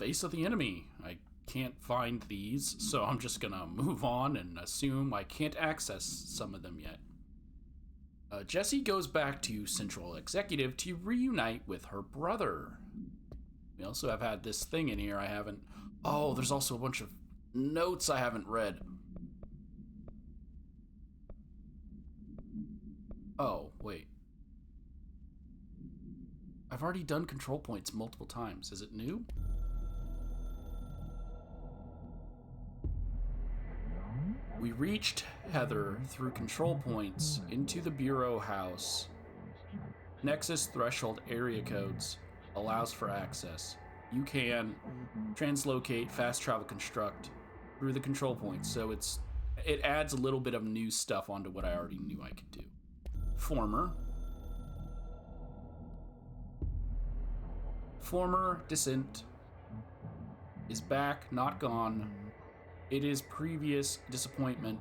face of the enemy. I can't find these, so I'm just gonna move on and assume I can't access some of them yet. Jessie goes back to Central Executive to reunite with her brother. We also have had this thing in here I haven't... Oh, there's also a bunch of notes I haven't read. Oh, wait. I've already done control points multiple times. Is it new? We reached Heather through control points into the Bureau House. Nexus threshold area codes allows for access. You can translocate, fast travel, construct through the control points, so it adds a little bit of new stuff onto what I already knew I could do. Former Descent is back, not gone. It is previous disappointment,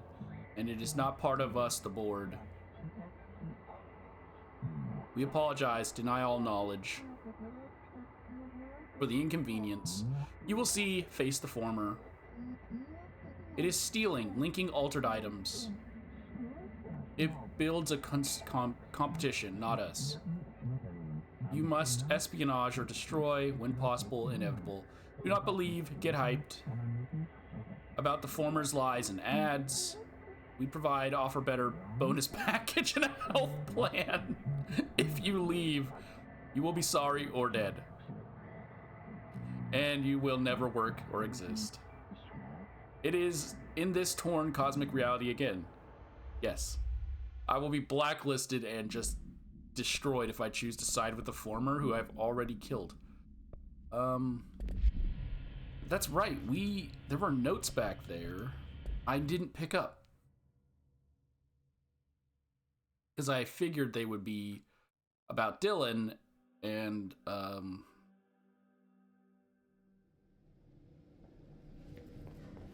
and it is not part of us, the board. We apologize, deny all knowledge for the inconvenience. You will see, face the former. It is stealing, linking altered items. It builds a competition, not us. You must espionage or destroy, when possible, inevitable. Do not believe, get hyped about the former's lies and ads. We provide, offer better bonus package and a health plan. If you leave, you will be sorry or dead. And you will never work or exist. It is in this torn cosmic reality again. Yes. I will be blacklisted and just destroyed if I choose to side with the former, who I've already killed. That's right, there were notes back there I didn't pick up. Because I figured they would be about Dylan, and,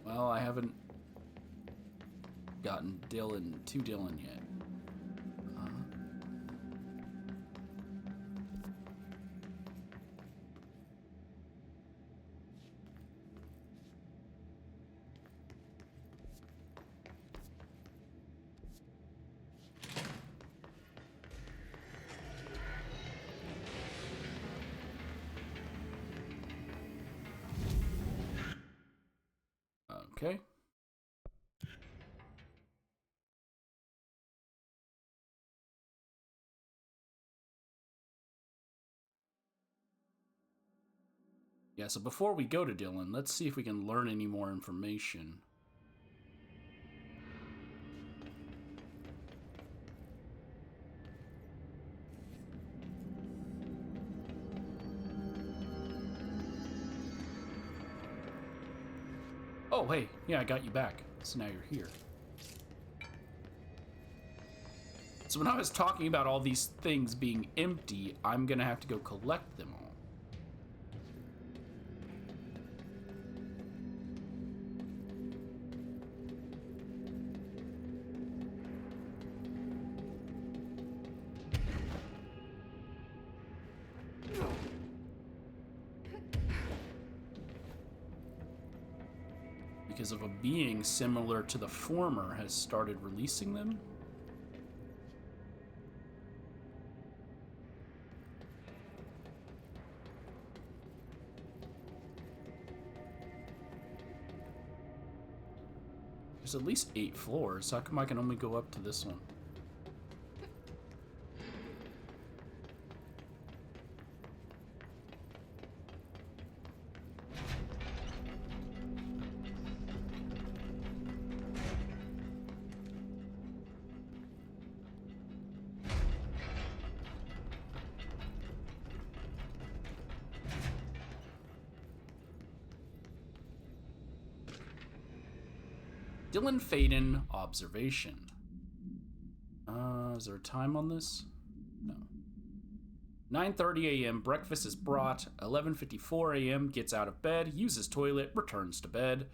well, I haven't gotten to Dylan yet. Okay. Yeah, so before we go to Dylan, let's see if we can learn any more information. Oh, hey, yeah, I got you back. So now you're here. So when I was talking about all these things being empty, I'm gonna have to go collect them all. Because of a being similar to the former has started releasing them. There's at least 8 floors. How come I can only go up to this one? Dylan Faden observation. Is there a time on this? No. 9:30 a.m. Breakfast is brought. 11:54 a.m. Gets out of bed, uses toilet, returns to bed.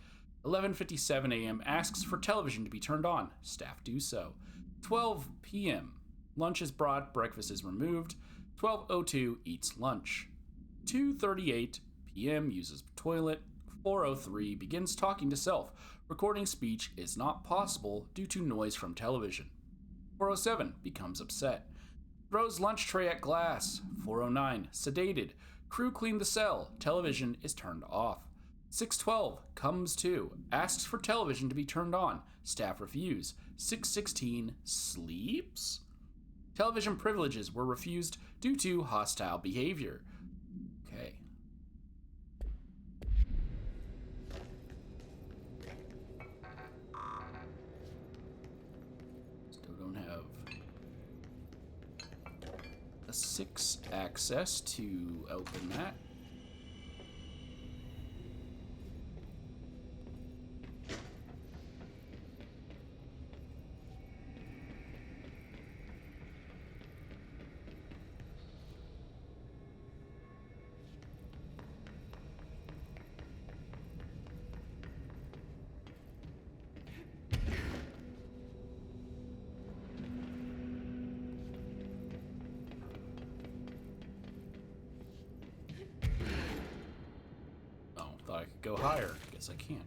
11:57 a.m. Asks for television to be turned on. Staff do so. 12 p.m. Lunch is brought. Breakfast is removed. 12:02 eats lunch. 2:38 p.m. uses toilet. 4:03 begins talking to self. Recording speech is not possible due to noise from television. 4:07 becomes upset. Throws lunch tray at glass. 4:09 sedated. Crew clean the cell. Television is turned off. 6:12 comes to. Asks for television to be turned on. Staff refuse. 6:16 sleeps. Television privileges were refused due to hostile behavior. Okay. Still don't have a 6 access to open that. I could go higher. Guess I can't.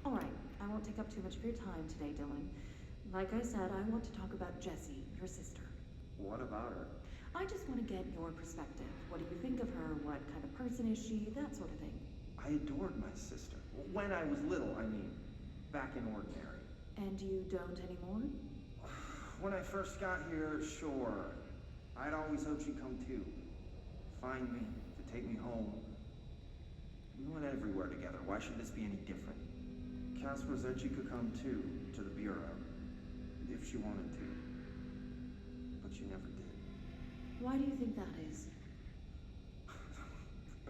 All right, I won't take up too much of your time today, Dylan. Like I said, I want to talk about Jessie, your sister. What about her? I just want to get your perspective. What do you think of her? What kind of person is she? That sort of thing. I adored my sister. When I was little, I mean. Back in ordinary. And you don't anymore? When I first got here, sure. I'd always hoped she'd come too. Find me, to take me home. We went everywhere together. Why should this be any different? Casper said she could come too, to the bureau. If she wanted to. But she never did. Why do you think that is?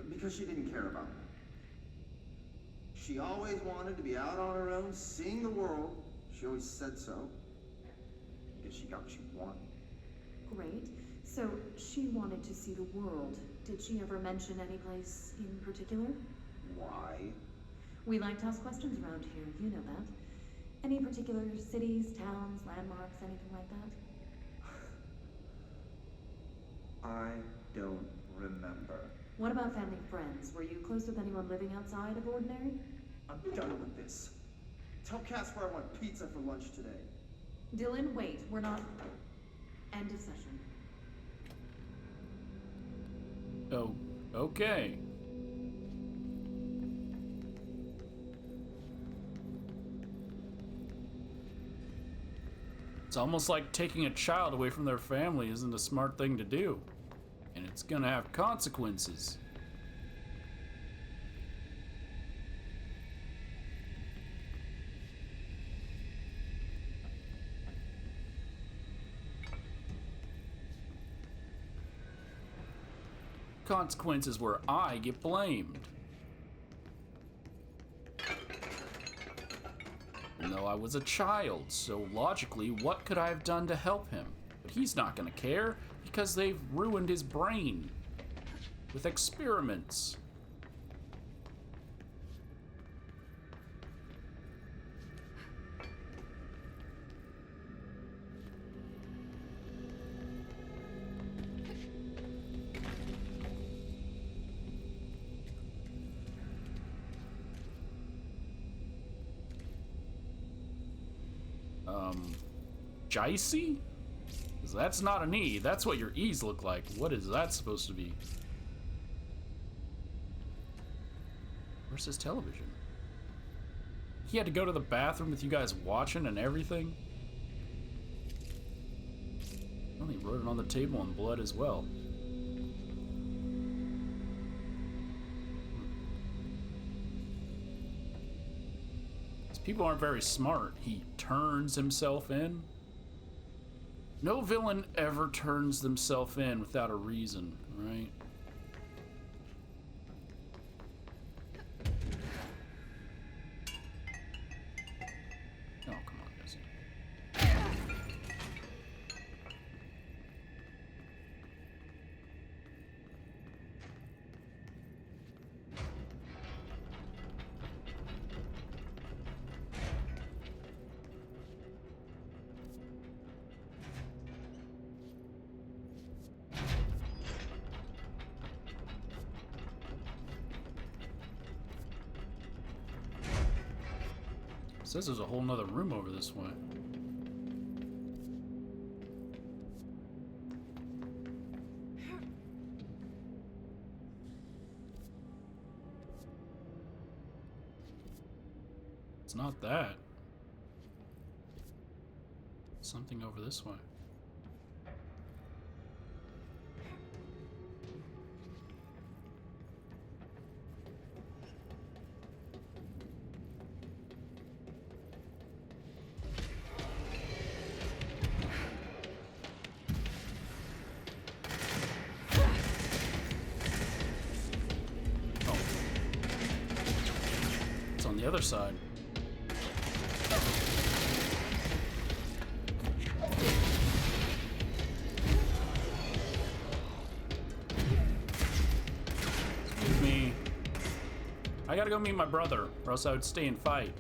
Because she didn't care about me. She always wanted to be out on her own, seeing the world. She always said so. I guess she got what she wanted. Great. So she wanted to see the world. Did she ever mention any place in particular? Why? We like to ask questions around here, you know that. Any particular cities, towns, landmarks, anything like that? I don't remember. What about family and friends? Were you close with anyone living outside of ordinary? I'm done with this. Tell Casper I want pizza for lunch today. Dylan, wait. We're not... End of session. Oh, okay. It's almost like taking a child away from their family isn't a smart thing to do. And it's gonna have consequences. Consequences where I get blamed. Even though I was a child, so logically, what could I have done to help him? But he's not gonna care, because they've ruined his brain with experiments. Jicey? Because that's not an E. That's what your E's look like. What is that supposed to be? Where's his television? He had to go to the bathroom with you guys watching and everything? Well, he wrote it on the table in blood as well. These people aren't very smart. He turns himself in. No villain ever turns themselves in without a reason, right? Oh, come on, Jesse. says there's a whole nother room over this way. It's not that. Something over this way. Oh. It's on the other side. I gotta go meet my brother, or else I would stay and fight.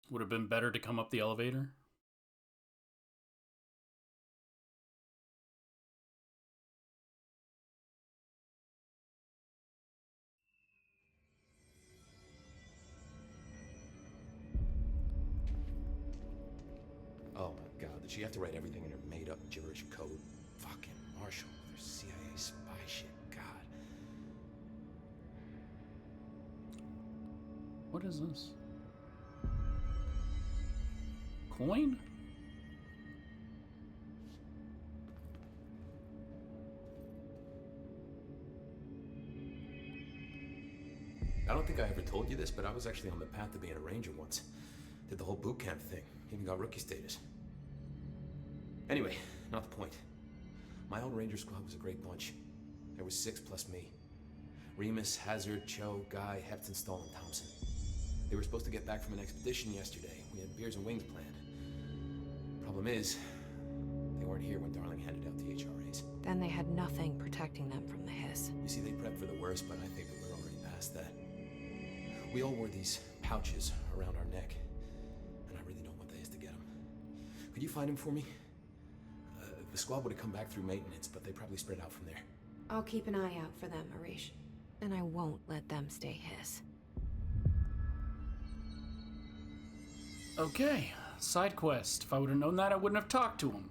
Would have been better to come up the elevator. Oh my god, did she have to write everything in her made-up gibberish code? Fucking Marshall with her CIA spy shit, god. What is this? Coin? I don't think I ever told you this, but I was actually on the path to being a ranger once. Did the whole boot camp thing, even got rookie status. Anyway, not the point. My old ranger squad was a great bunch. There was 6 plus me. Remus, Hazard, Cho, Guy, Hepton, Stahl, and Thompson. They were supposed to get back from an expedition yesterday. We had beers and wings planned. Problem is, they weren't here when Darling handed out the HRAs. Then they had nothing protecting them from the hiss. You see, they prepped for the worst, but I think that we're already past that. We all wore these pouches around our neck, and I really don't want the hiss to get them. Could you find them for me? The squad would have come back through maintenance, but they probably spread out from there. I'll keep an eye out for them, Arish. And I won't let them stay hiss. Okay, side quest. If I would have known that, I wouldn't have talked to him.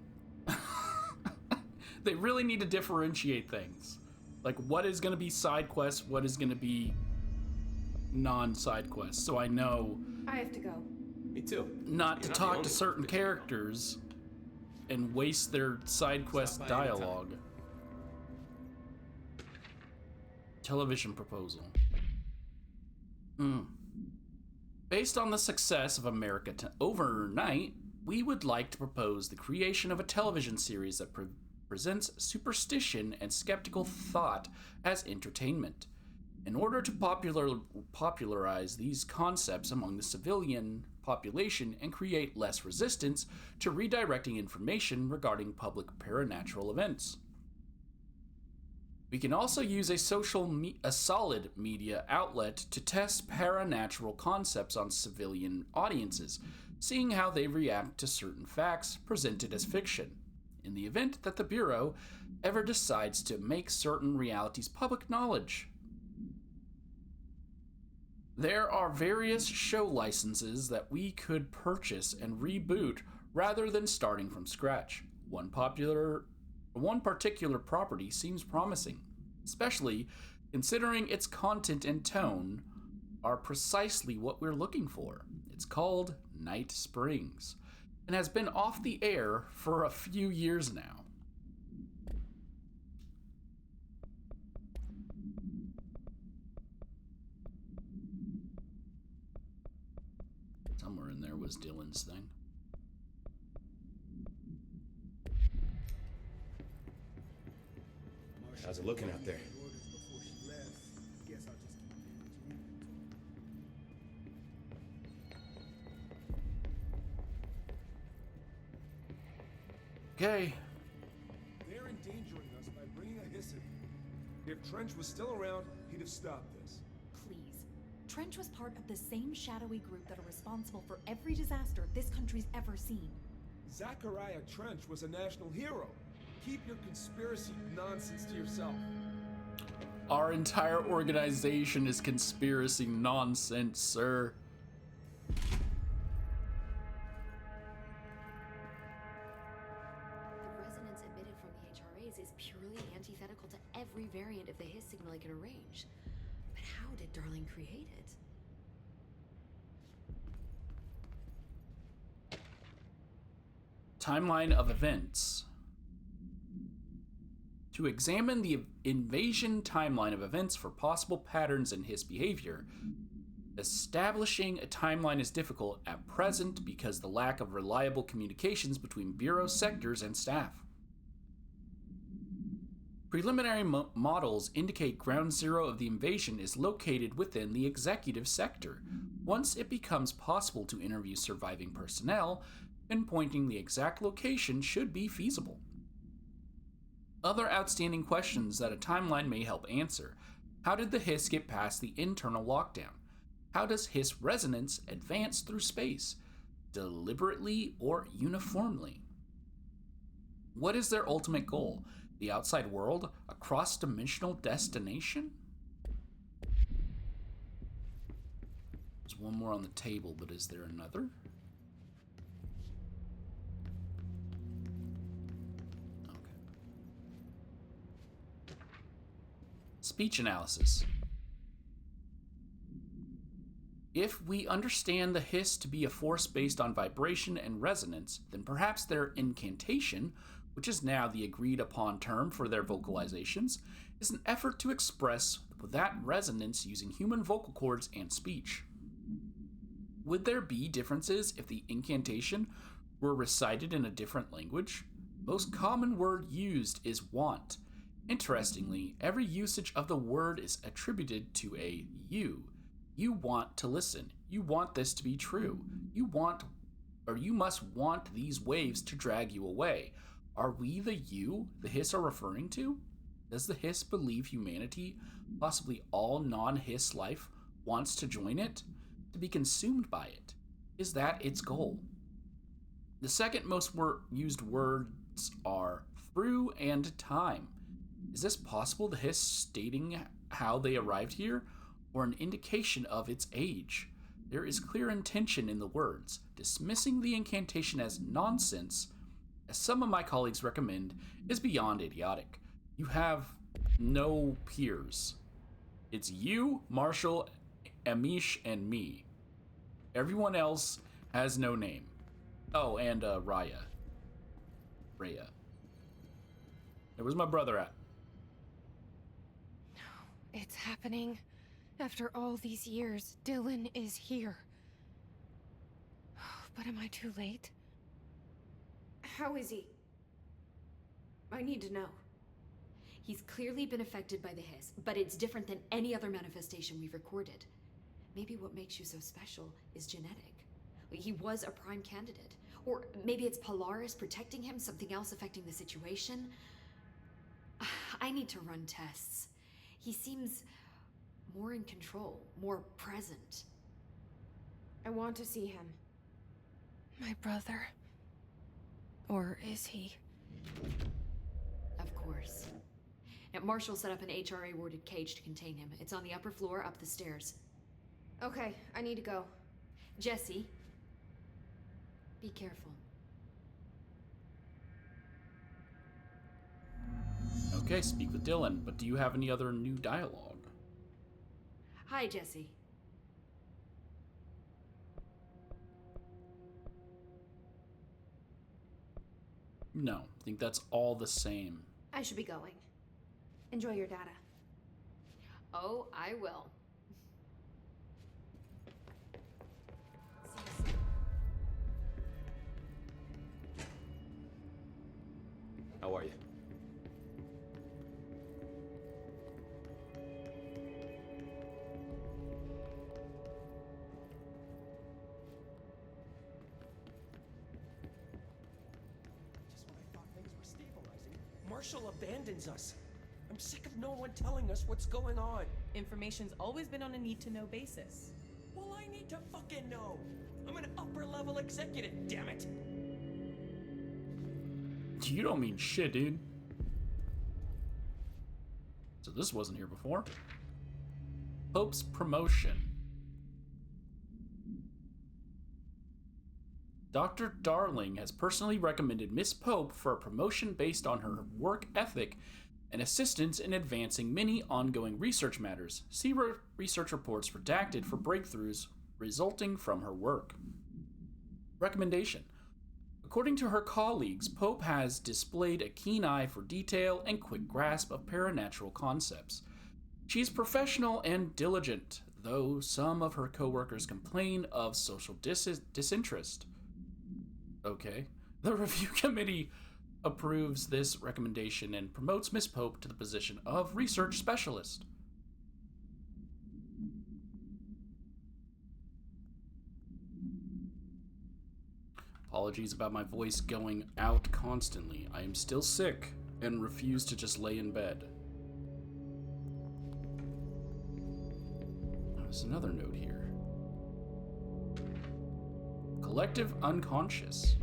They really need to differentiate things. Like, what is going to be side quests, what is going to be non-side quests, so I know I have to go. Me too. not to talk to certain characters and waste their side quest dialogue. Television proposal. Based on the success of America Overnight, we would like to propose the creation of a television series that presents superstition and skeptical thought as entertainment. In order to popularize these concepts among the civilian population and create less resistance to redirecting information regarding public paranatural events. We can also use a solid media outlet to test paranatural concepts on civilian audiences, seeing how they react to certain facts presented as fiction, in the event that the Bureau ever decides to make certain realities public knowledge. There are various show licenses that we could purchase and reboot rather than starting from scratch. One particular property seems promising, especially considering its content and tone are precisely what we're looking for. It's called Night Springs and has been off the air for a few years now. Somewhere in there was Dylan's thing. How's it looking out there? Okay. They're endangering us If Trench was still around, he'd have stopped this. Please. Trench was part of the same shadowy group that are responsible for every disaster this country's ever seen. Zachariah Trench was a national hero. Keep your conspiracy nonsense to yourself. Our entire organization is conspiracy nonsense, sir. The resonance emitted from the HRAs is purely antithetical to every variant of the Hiss signal I can arrange. But how did Darling create it? Timeline of events. To examine the invasion timeline of events for possible patterns in his behavior, establishing a timeline is difficult at present because the lack of reliable communications between Bureau sectors and staff. Preliminary models indicate ground zero of the invasion is located within the executive sector. Once it becomes possible to interview surviving personnel, pinpointing the exact location should be feasible. Other outstanding questions that a timeline may help answer. How did the Hiss get past the internal lockdown? How does Hiss resonance advance through space? Deliberately or uniformly? What is their ultimate goal? The outside world? A cross-dimensional destination? There's one more on the table, but is there another? Speech analysis. If we understand the Hiss to be a force based on vibration and resonance, then perhaps their incantation, which is now the agreed upon term for their vocalizations, is an effort to express that resonance using human vocal cords and speech. Would there be differences if the incantation were recited in a different language? Most common word used is want. Interestingly, every usage of the word is attributed to a you. You want to listen. You want this to be true. You must want these waves to drag you away. Are we the you the Hiss are referring to? Does the Hiss believe humanity, possibly all non-Hiss life, wants to join it? To be consumed by it? Is that its goal? The second most used words are through and time. Is this possible, the Hiss stating how they arrived here, or an indication of its age? There is clear intention in the words. Dismissing the incantation as nonsense, as some of my colleagues recommend, is beyond idiotic. You have no peers. It's you, Marshall, Amish, and me. Everyone else has no name. Oh, and Raya. Hey, where's my brother at? It's happening. After all these years, Dylan is here. But am I too late? How is he? I need to know. He's clearly been affected by the Hiss, but it's different than any other manifestation we've recorded. Maybe what makes you so special is genetic. He was a prime candidate. Or maybe it's Polaris protecting him, something else affecting the situation. I need to run tests. He seems more in control, more present. I want to see him. My brother. Or is he? Of course. Now, Marshall set up an HRA-warded cage to contain him. It's on the upper floor, up the stairs. Okay, I need to go. Jesse, be careful. Okay, speak with Dylan, but do you have any other new dialogue? Hi, Jesse. No, I think that's all the same. I should be going. Enjoy your data. Oh, I will. How are you? Just when I thought things were stabilizing, Marshall abandons us. I'm I'm sick of no one telling us what's going on. Information's always been on a need-to-know basis. Well, I need to fucking know. I'm an upper-level executive, damn it. You don't mean shit, dude. So this wasn't here before. Pope's promotion. Dr. Darling has personally recommended Miss Pope for a promotion based on her work ethic and assistance in advancing many ongoing research matters. See research reports redacted for breakthroughs resulting from her work. Recommendation. According to her colleagues, Pope has displayed a keen eye for detail and quick grasp of paranatural concepts. She is professional and diligent, though some of her co-workers complain of social disinterest. Okay. The review committee approves this recommendation and promotes Miss Pope to the position of research specialist. Apologies about my voice going out constantly. I am still sick and refuse to just lay in bed. There's another note here. Collective unconscious.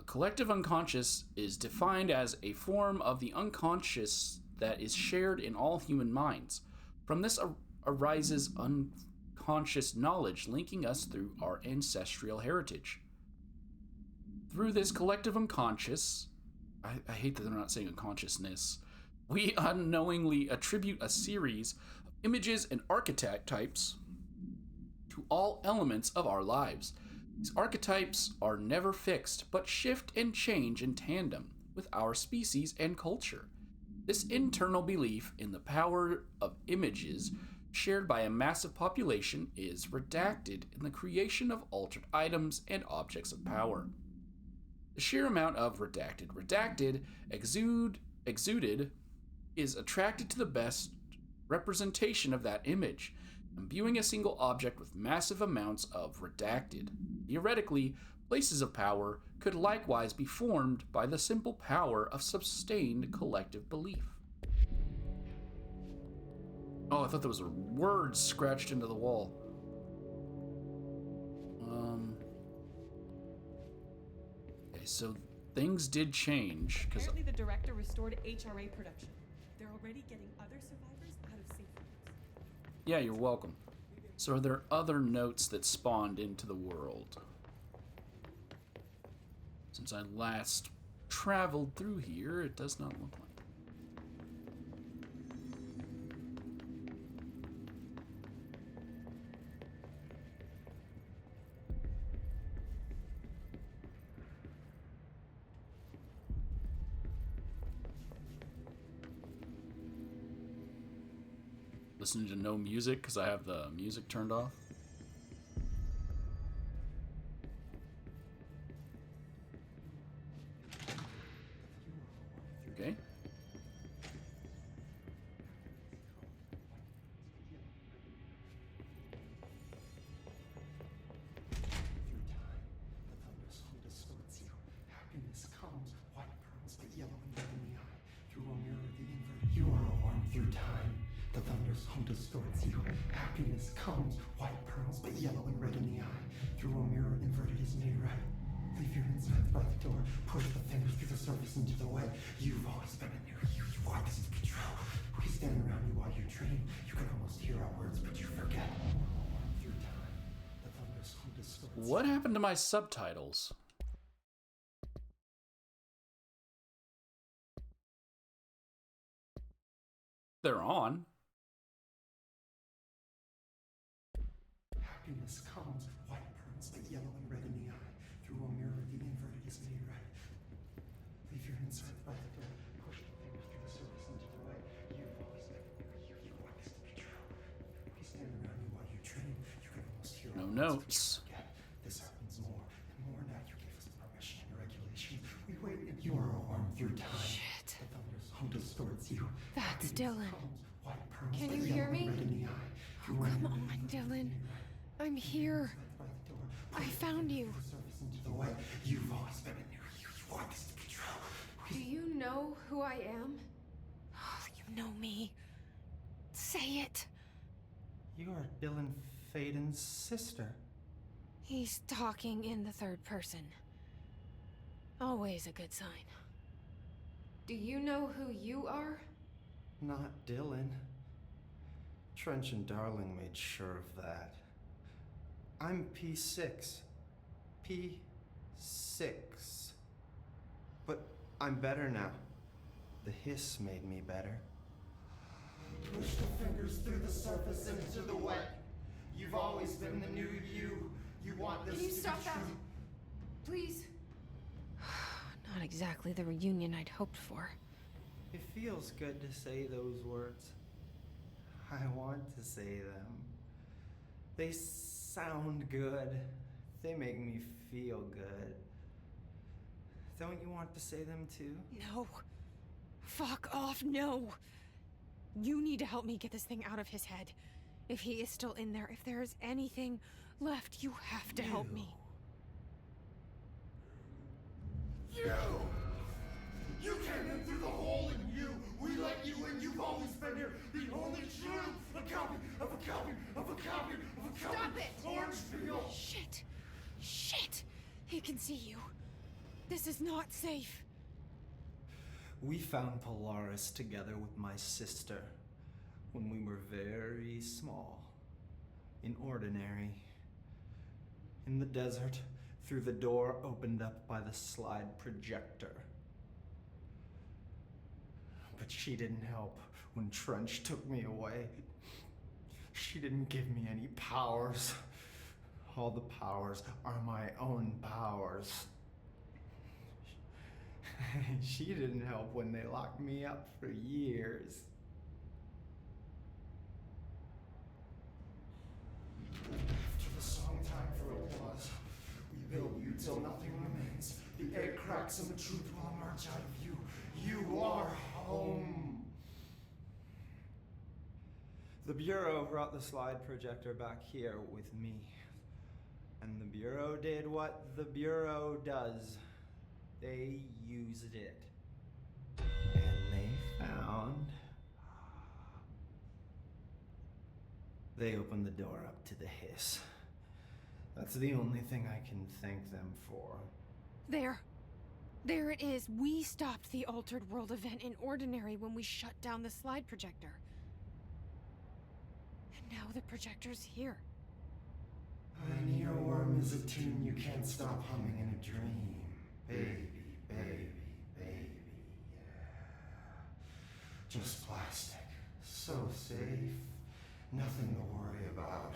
Collective unconscious is defined as a form of the unconscious that is shared in all human minds. From this arises unconscious knowledge linking us through our ancestral heritage. Through this collective unconscious, I hate that they're not saying unconsciousness, we unknowingly attribute a series of images and archetypes to all elements of our lives. These archetypes are never fixed, but shift and change in tandem with our species and culture. This internal belief in the power of images shared by a massive population is redacted in the creation of altered items and objects of power. The sheer amount of redacted exuded is attracted to the best representation of that image, imbuing a single object with massive amounts of redacted. Theoretically, places of power could likewise be formed by the simple power of sustained collective belief. Oh, I thought there was a word scratched into the wall. Okay, so things did change. Apparently the director restored HRA production. They're already getting other survivors out of safe rooms. Yeah, you're welcome. So are there other notes that spawned into the world? Since I last traveled through here, it does not look like. Listening to no music because I have the music turned off. Okay. Happiness comes, white pearls, but yellow and red in the eye. Through a mirror, the inverted. You are a worm through time. The thunder's home distorts you. Happiness comes, white pearls, but yellow and red in the eye. Through a mirror, inverted is made right. Leave your insides by the door. Push the fingers through the surface into the way. You've always been in there. You want this to be true. We stand around you while you dream. You can almost hear our words, but you forget. Through time, the thunder's home distorts you. What happened to my subtitles? They're on. Happiness comes, white pearls, but yellow and red in the eye. Through a mirror, the inverted is made right. Leave your insides by the door. Push the fingers through the surface into the way. You've always been there. You want this to be true. We stand around you while you dream. You can almost hear No our words, notes. but you forget. This happens more and more now. You gave us the permission and regulation. We wait and you are a worm through time. Shit. The thunder's home distorts you. That's Happiness Dylan. comes, white pearls, Can but you yellow hear and me? red in the eye. Oh, come on, Dylan. I'm here. I found you. Surface into the way. You've always been in there. You want this to be true. We Do you know who I am? Oh, you know me. Say it. You are Dylan Faden's sister. He's talking in the third person. Always a good sign. Do you know who you are? Not Dylan. Trench and Darling made sure of that. I'm P6. P6. But I'm better now. The hiss made me better. Push the fingers through the surface into the wet. You've always been the new you. You want this Can you to be stop that? true. Please? Not exactly the reunion I'd hoped for. It feels good to say those words. I want to say them. They sound good. They make me feel good. Don't you want to say them too? No. Fuck off, no. You need to help me get this thing out of his head. If he is still in there, if there is anything left, you have to help me. You came in through the hole in you. We let you in. You've always been here. The only true. A copy of a copy of a copy of a copy. Stop it! Orange peel. Shit. Shit. He can see you. This is not safe. We found Polaris together with my sister when we were very small. In Ordinary. In the desert, through the door opened up by the slide projector. But she didn't help when Trench took me away. She didn't give me any powers. All the powers are my own powers. She didn't help when they locked me up for years. After the song time for applause, we build you till nothing remains. The air cracks and the truth will emerge out of you. You are home. The Bureau brought the slide projector back here with me. And the Bureau did what the Bureau does. They used it. And they found... They opened the door up to the hiss. That's the only thing I can thank them for. There. There it is. We stopped the Altered World event in Ordinary when we shut down the slide projector. And now the projector's here. An earworm is a tune you can't stop humming in a dream. Baby, baby, baby, yeah. Just plastic. So safe. Nothing to worry about.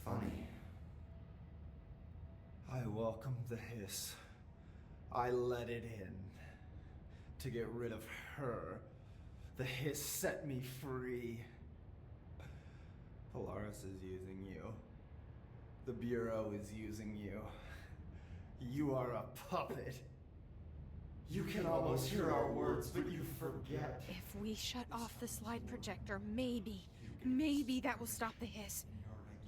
Funny. I welcomed the hiss. I let it in. To get rid of her. The hiss set me free. Polaris is using you. The Bureau is using you. You are a puppet. You can almost hear our words, but you forget. If we shut off the slide projector, maybe that will stop the hiss.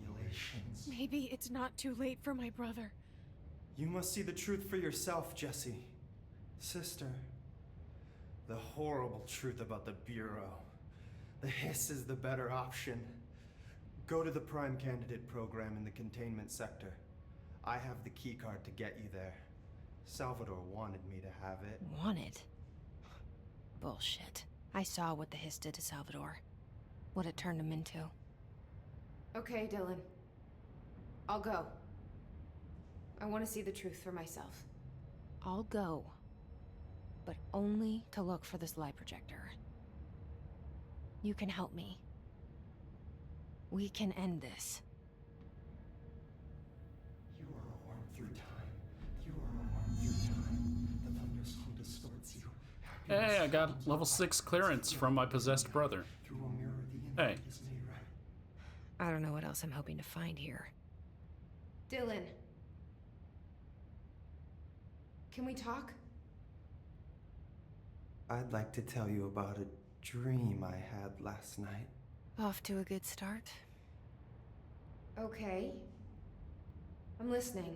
Your regulations. Maybe it's not too late for my brother. You must see the truth for yourself, Jessie. Sister. The horrible truth about the Bureau. The hiss is the better option. Go to the Prime Candidate program in the containment sector. I have the keycard to get you there. Salvador wanted me to have it. Wanted? Bullshit. I saw what the hiss did to Salvador. What it turned him into. Okay, Dylan. I'll go. I want to see the truth for myself. I'll go. But only to look for the slide projector. You can help me. We can end this. You are a worm through time. You are a worm through time. The thunder's home distorts you. Happiness Hey, I got level 6 clearance from my possessed brother. through a mirror, the Hey. infinite is made right. I don't know what else I'm hoping to find here. Dylan. Can we talk? I'd like to tell you about a dream I had last night. Off to a good start. Okay. I'm listening.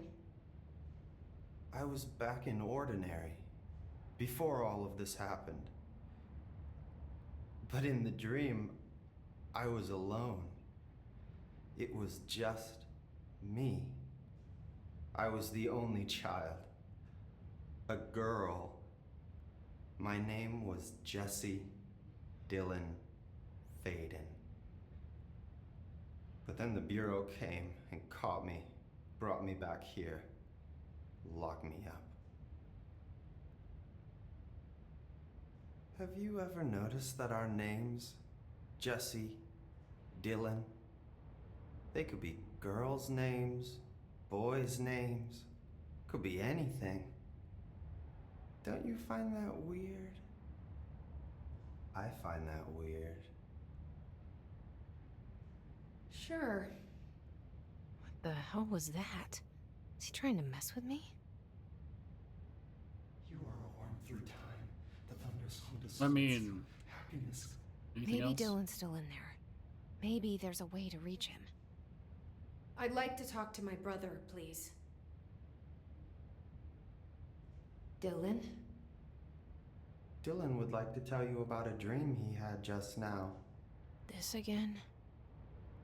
I was back in Ordinary, before all of this happened. But in the dream, I was alone. It was just me. I was the only child. A girl. My name was Jesse Dylan Faden. But then the Bureau came and caught me, brought me back here, locked me up. Have you ever noticed that our names, Jesse, Dylan, they could be girls' names, boys' names, could be anything. Don't you find that weird? I find that weird. Sure. What the hell was that? Is he trying to mess with me? You are a worm through time. The thunders home to I mean, happiness. anything Maybe else? Dylan's still in there. Maybe there's a way to reach him. I'd like to talk to my brother, please. Dylan? Dylan would like to tell you about a dream he had just now. This again?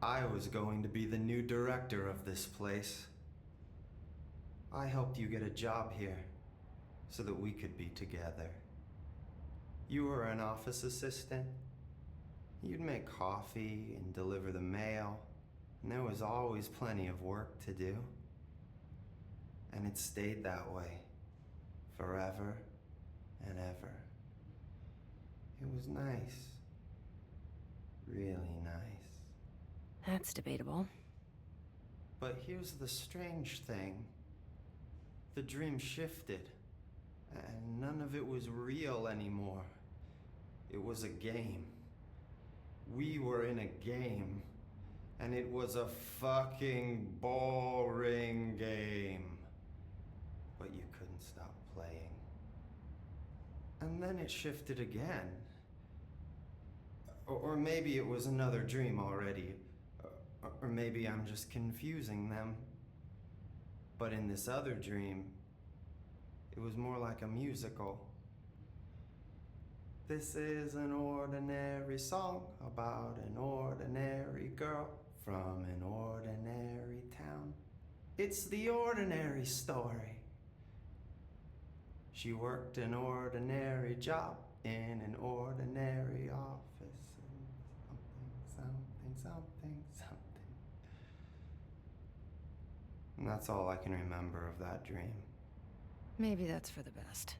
I was going to be the new director of this place. I helped you get a job here so that we could be together. You were an office assistant. You'd make coffee and deliver the mail, and there was always plenty of work to do. And it stayed that way, forever and ever. It was nice. Really nice. That's debatable. But here's the strange thing. The dream shifted, and none of it was real anymore. It was a game. We were in a game, and it was a fucking boring game. But you couldn't stop playing. And then it shifted again. Or maybe it was another dream already. Or maybe I'm just confusing them. But in this other dream, it was more like a musical. This is an ordinary song about an ordinary girl from an ordinary town. It's the ordinary story. She worked an ordinary job in an ordinary office. Something. And that's all I can remember of that dream. Maybe that's for the best.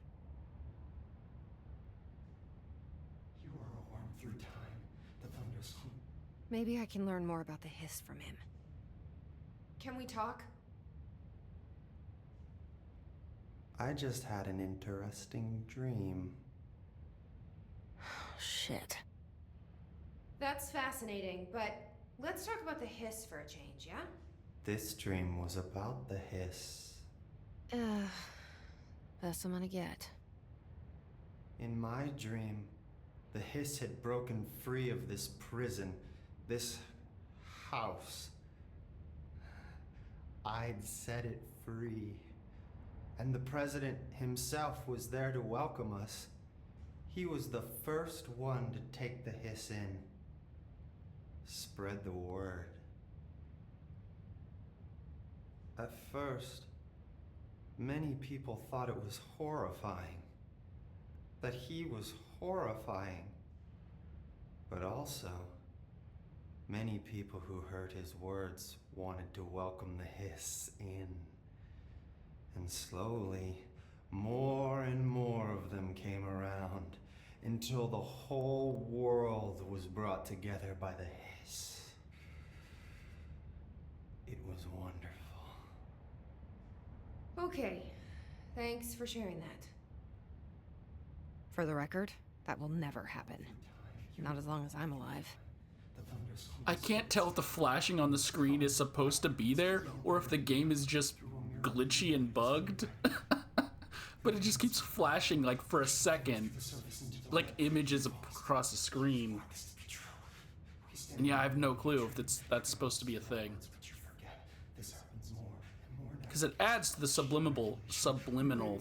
You are a worm through time. The thunders home. Maybe I can learn more about the hiss from him. Can we talk? I just had an interesting dream. Shit. That's fascinating, but let's talk about the hiss for a change, yeah? This dream was about the hiss. Best I'm gonna get. In my dream, the hiss had broken free of this prison, this house. I'd set it free. And the president himself was there to welcome us. He was the first one to take the hiss in. Spread the word. At first, many people thought it was horrifying. That he was horrifying. But also, many people who heard his words wanted to welcome the hiss in. And slowly, more and more of them came around until the whole world was brought together by the hiss. It was wonderful. Okay, thanks for sharing that. For the record, that will never happen. Not as long as I'm alive. I can't tell if the flashing on the screen is supposed to be there or if the game is just glitchy and bugged. But it just keeps flashing like for a second, like images across the screen. And yeah, I have no clue if that's supposed to be a thing. Because because it adds to the subliminal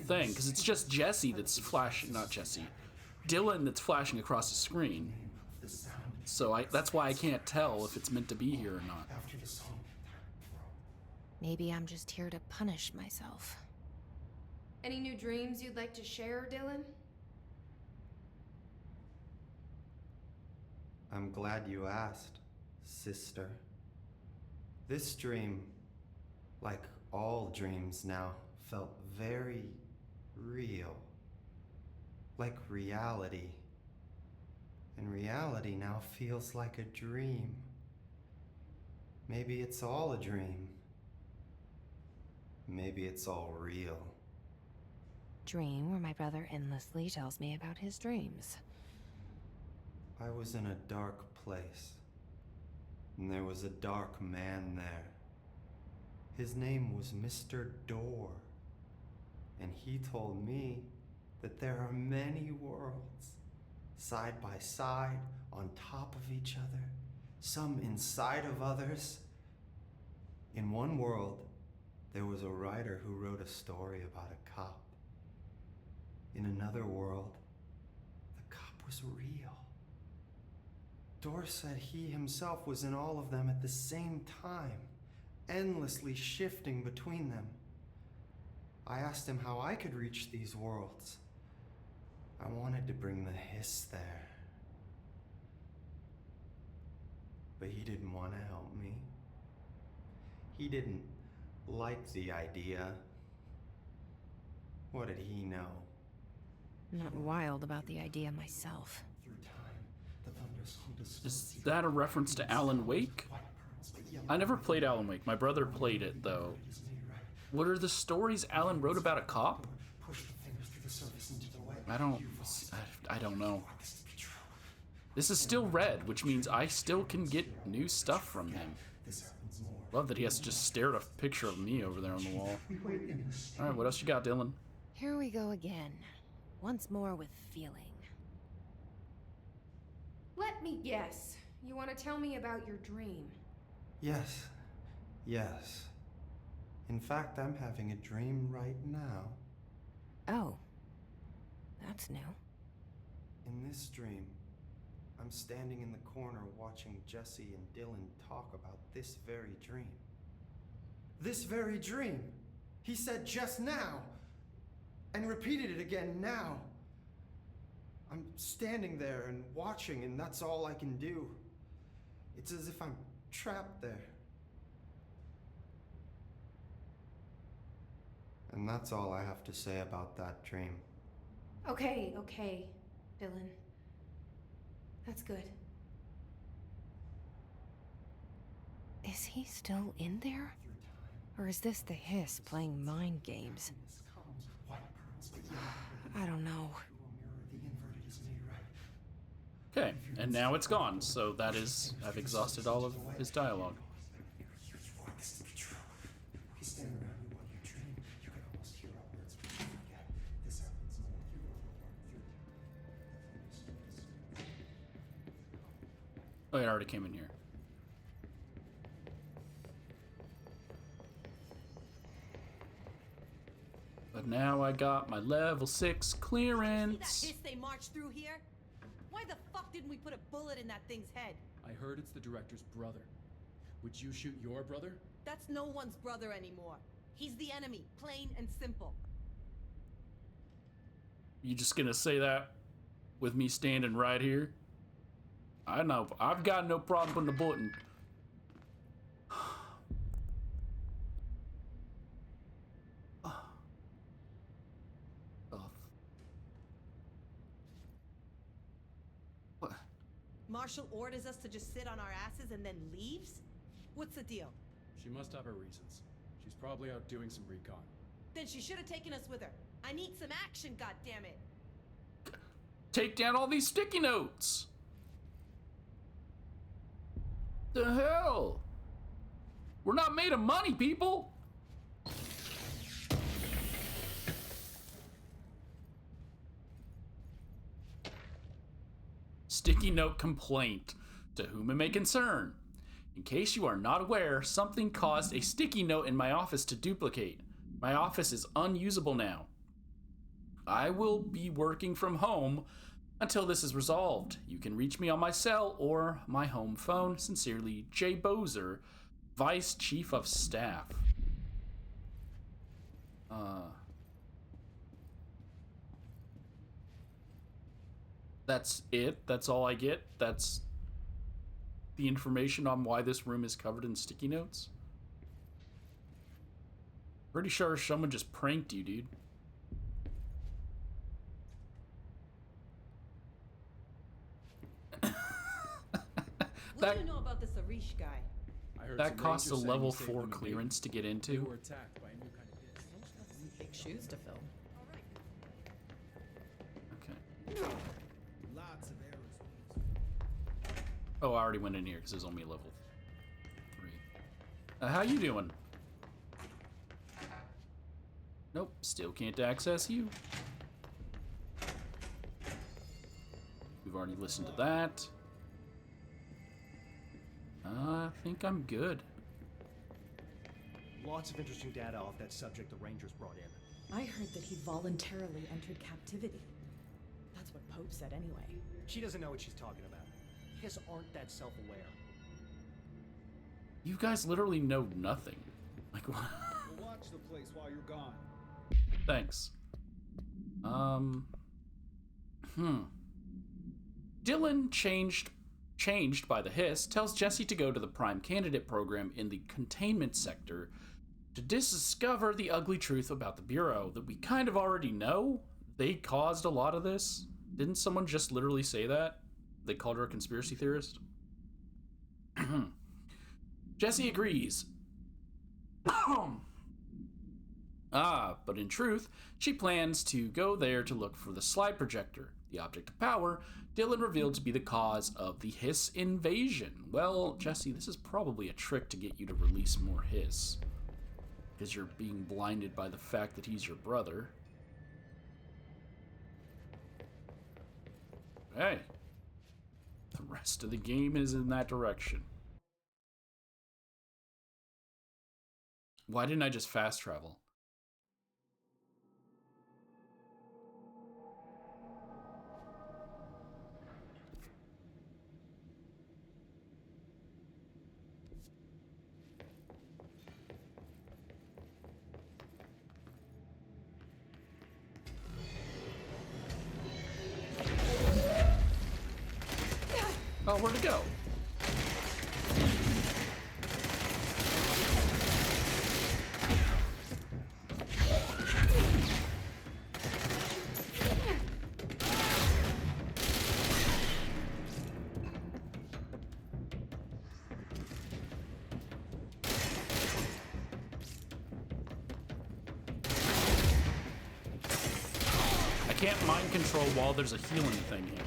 thing, because it's just Jesse that's flashing, not Jesse, Dylan that's flashing across the screen. So that's why I can't tell if it's meant to be here or not. Maybe I'm just here to punish myself. Any new dreams you'd like to share, Dylan? I'm glad you asked, sister. This dream, like all dreams now, felt very real. Like reality. And reality now feels like a dream. Maybe it's all a dream. Maybe it's all real. Dream where my brother endlessly tells me about his dreams. I was in a dark place, and there was a dark man there. His name was Mr. Door, and he told me that there are many worlds, side by side, on top of each other, some inside of others. In one world, there was a writer who wrote a story about a cop. In another world, the cop was real. Door said he himself was in all of them at the same time, endlessly shifting between them. I asked him how I could reach these worlds. I wanted to bring the hiss there. But he didn't want to help me. He didn't like the idea. What did he know? I'm not wild about the idea myself. Is that a reference to Alan Wake? I never played Alan Wake. My brother played it, though. What are the stories Alan wrote about a cop? I don't know. This is still red, which means I still can get new stuff from him. Love that he has to just stare at a picture of me over there on the wall. Alright, what else you got, Dylan? Here we go again. Once more with feeling. Let me guess. You want to tell me about your dream? Yes. In fact, I'm having a dream right now. Oh. That's new. In this dream, I'm standing in the corner watching Jesse and Dylan talk about this very dream. This very dream! He said just now! And repeated it again now! I'm standing there and watching, and that's all I can do. It's as if I'm trapped there. And that's all I have to say about that dream. Okay, Dylan. That's good. Is he still in there? Or is this the hiss playing mind games? I don't know. Okay, and now it's gone, so that is... I've exhausted all of his dialogue. Oh, it already came in here. But now I got my level 6 clearance. See that hiss they marched through here? Why the fuck didn't we put a bullet in that thing's head? I heard it's the director's brother. Would you shoot your brother? That's no one's brother anymore. He's the enemy, plain and simple. You just gonna say that with me standing right here? I know. I've got no problem putting a bullet in. What? Marshall orders us to just sit on our asses and then leaves? What's the deal? She must have her reasons. She's probably out doing some recon. Then she should have taken us with her. I need some action, goddammit. Take down all these sticky notes. The hell? We're not made of money, people. Sticky note complaint. To whom it may concern. In case you are not aware, something caused a sticky note in my office to duplicate. My office is unusable now. I will be working from home until this is resolved. You can reach me on my cell or my home phone. Sincerely, Jay Bozer, Vice Chief of Staff. That's it. That's all I get. That's the information on why this room is covered in sticky notes. Pretty sure someone just pranked you, dude. What do you know about this Arish guy? That costs a level 4 clearance to get into. They were attacked by a new kind of hit. Some big shoes to fill. Okay. Lots of errors. Oh, I already went in here because there's only a level 3. How you doing? Nope, still can't access you. We've already listened to that. I think I'm good. Lots of interesting data off that subject the Rangers brought in. I heard that he voluntarily entered captivity. That's what Pope said anyway. She doesn't know what she's talking about. Hiss aren't that self-aware. You guys literally know nothing. Like, what? We'll watch the place while you're gone. Thanks. Dylan, changed by the hiss, tells Jesse to go to the Prime Candidate program in the containment sector to discover the ugly truth about the Bureau that we kind of already know. They caused a lot of this. Didn't someone just literally say that? They called her a conspiracy theorist? Jesse agrees. But in truth, she plans to go there to look for the slide projector, the object of power Dylan revealed to be the cause of the hiss invasion. Well, Jesse, this is probably a trick to get you to release more hiss, because you're being blinded by the fact that he's your brother. Hey, the rest of the game is in that direction. Why didn't I just fast travel? Oh, where'd it go? I can't mind control while there's a healing thing here.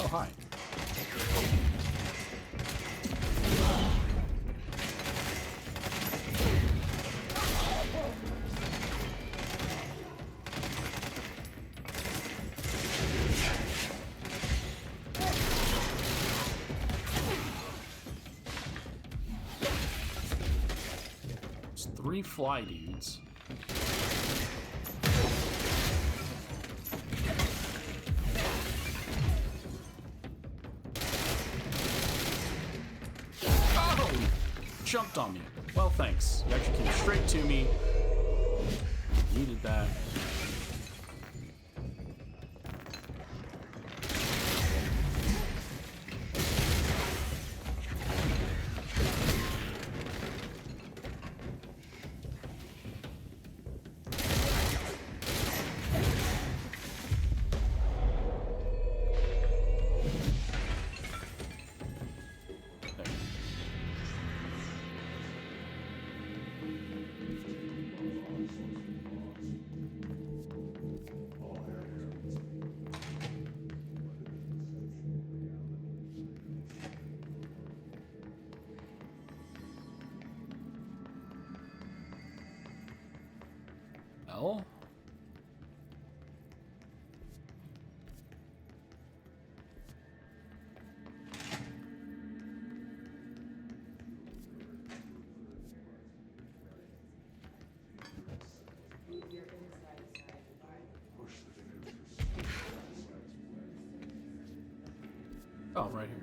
Oh, hi. There's 3 fly dudes. Jumped on me. Well, thanks. You actually came straight to me. Needed that. Oh, right here.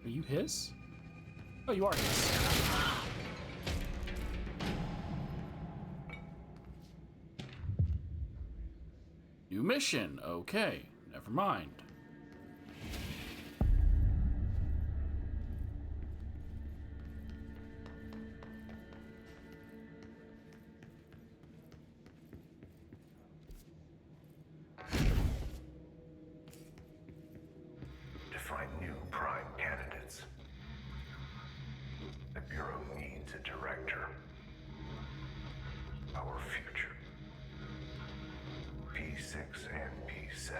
Are you his? Oh, you are his. New mission. Okay, never mind. To find new prime candidates, the Bureau needs a director. Our future. P6 and P7.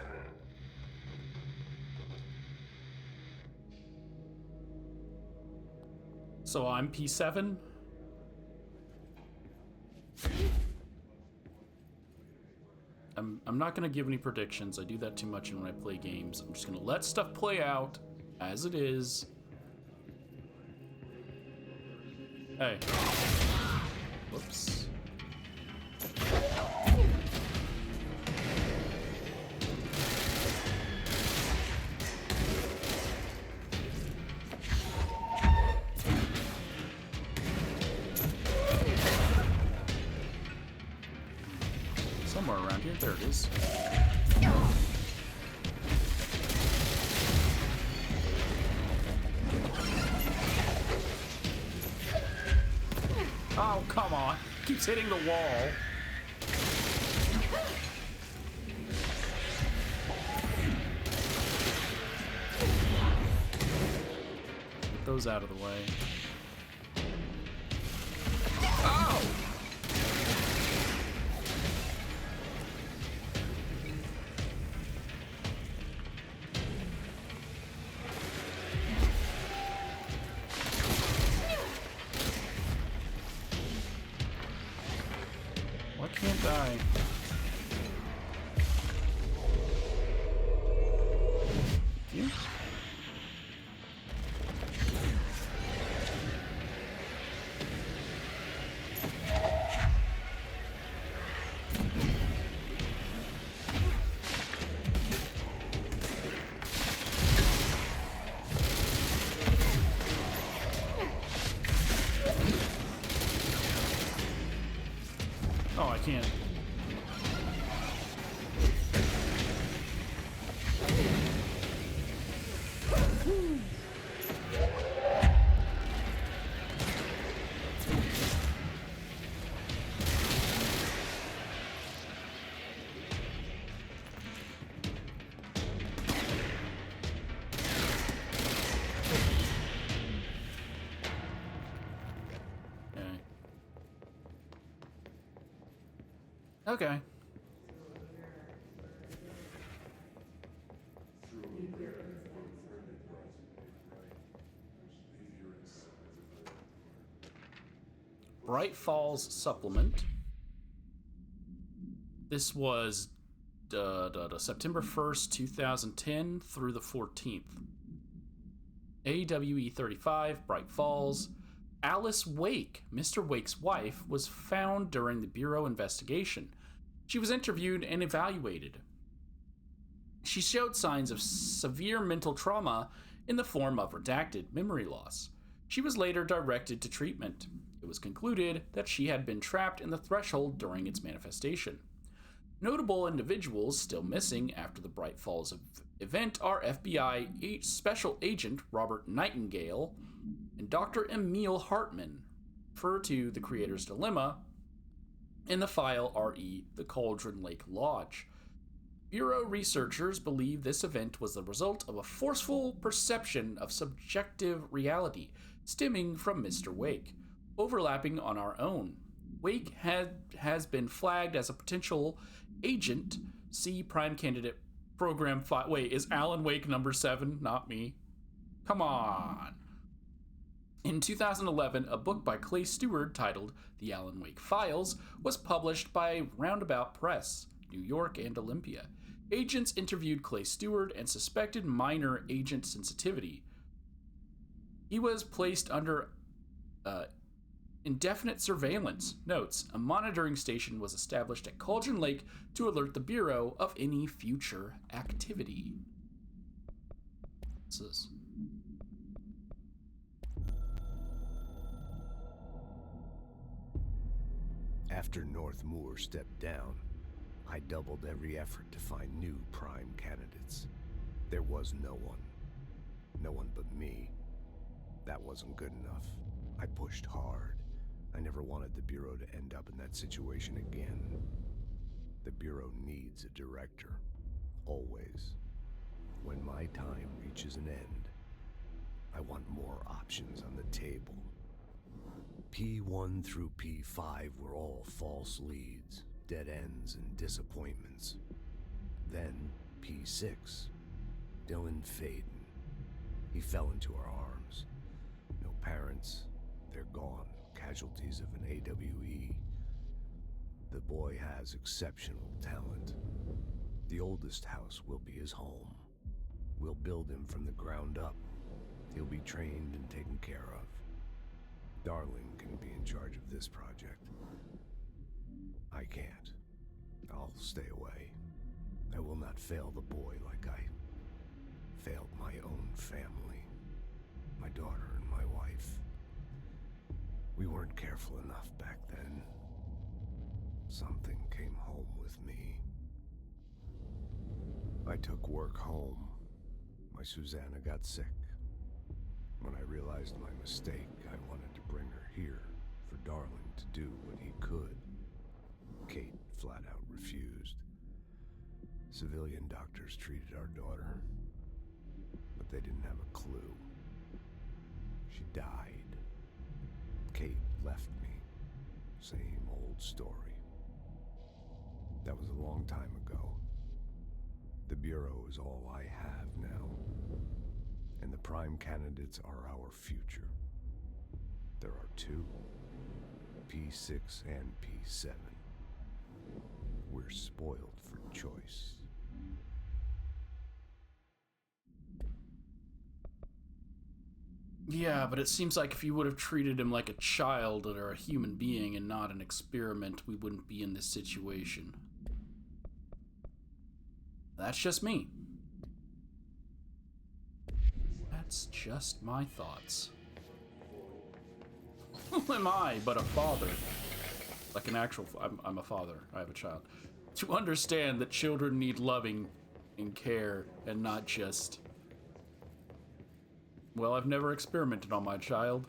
So I'm P7? I'm not gonna give any predictions. I do that too much when I play games. I'm just gonna let stuff play out as it is. Hey. Whoops. Somewhere around here. There it is. Oh, come on. Keeps hitting the wall. Get those out of the way. Oh! Why can't I? You? Oh, I can't. Okay. Bright Falls supplement. This was September 1st, 2010 through the 14th. AWE 35, Bright Falls. Alice Wake, Mr. Wake's wife, was found during the Bureau investigation. She was interviewed and evaluated. She showed signs of severe mental trauma in the form of redacted memory loss. She was later directed to treatment. It was concluded that she had been trapped in the threshold during its manifestation. Notable individuals still missing after the Bright Falls event are FBI Special Agent Robert Nightingale and Dr. Emil Hartman, referred to the Creator's Dilemma in the file RE, the Cauldron Lake Lodge. Bureau researchers believe this event was the result of a forceful perception of subjective reality stemming from Mr. Wake, overlapping on our own. Wake has been flagged as a potential agent. See Prime Candidate Program 5. Wait, is Alan Wake number 7? Not me. Come on. In 2011, a book by Clay Stewart titled The Alan Wake Files was published by Roundabout Press, New York and Olympia. Agents interviewed Clay Stewart and suspected minor agent sensitivity. He was placed under indefinite surveillance. Notes, a monitoring station was established at Cauldron Lake to alert the Bureau of any future activity. What's this? After North Moore stepped down, I doubled every effort to find new prime candidates. There was no one. No one but me. That wasn't good enough. I pushed hard. I never wanted the Bureau to end up in that situation again. The Bureau needs a director. Always. When my time reaches an end, I want more options on the table. P1 through P5 were all false leads, dead ends, and disappointments. Then P6, Dylan Faden. He fell into our arms. No parents, they're gone, casualties of an AWE. The boy has exceptional talent. The oldest house will be his home. We'll build him from the ground up. He'll be trained and taken care of. Darling can be in charge of this project. I can't. I'll stay away. I will not fail the boy like I failed my own family. My daughter and my wife. We weren't careful enough back then. Something came home with me. I took work home. My Susanna got sick. When I realized my mistake, I wanted to bring her here for Darling to do what he could. Kate flat out refused. Civilian doctors treated our daughter, but they didn't have a clue. She died. Kate left me. Same old story. That was a long time ago. The Bureau is all I have now. And the prime candidates are our future. There are two, P6 and P7. We're spoiled for choice. Yeah, but it seems like if you would have treated him like a child or a human being and not an experiment, we wouldn't be in this situation. That's just me. That's just my thoughts. Who am I but a father? Like an actual... I'm a father. I have a child. To understand that children need loving and care and not just... Well, I've never experimented on my child.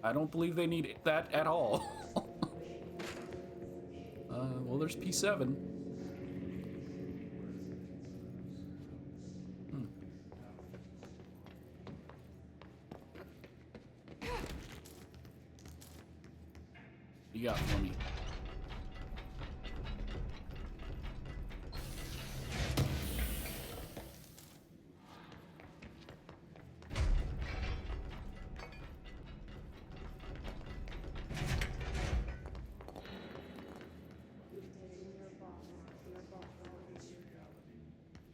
I don't believe they need that at all. Well, there's P7. You got for me.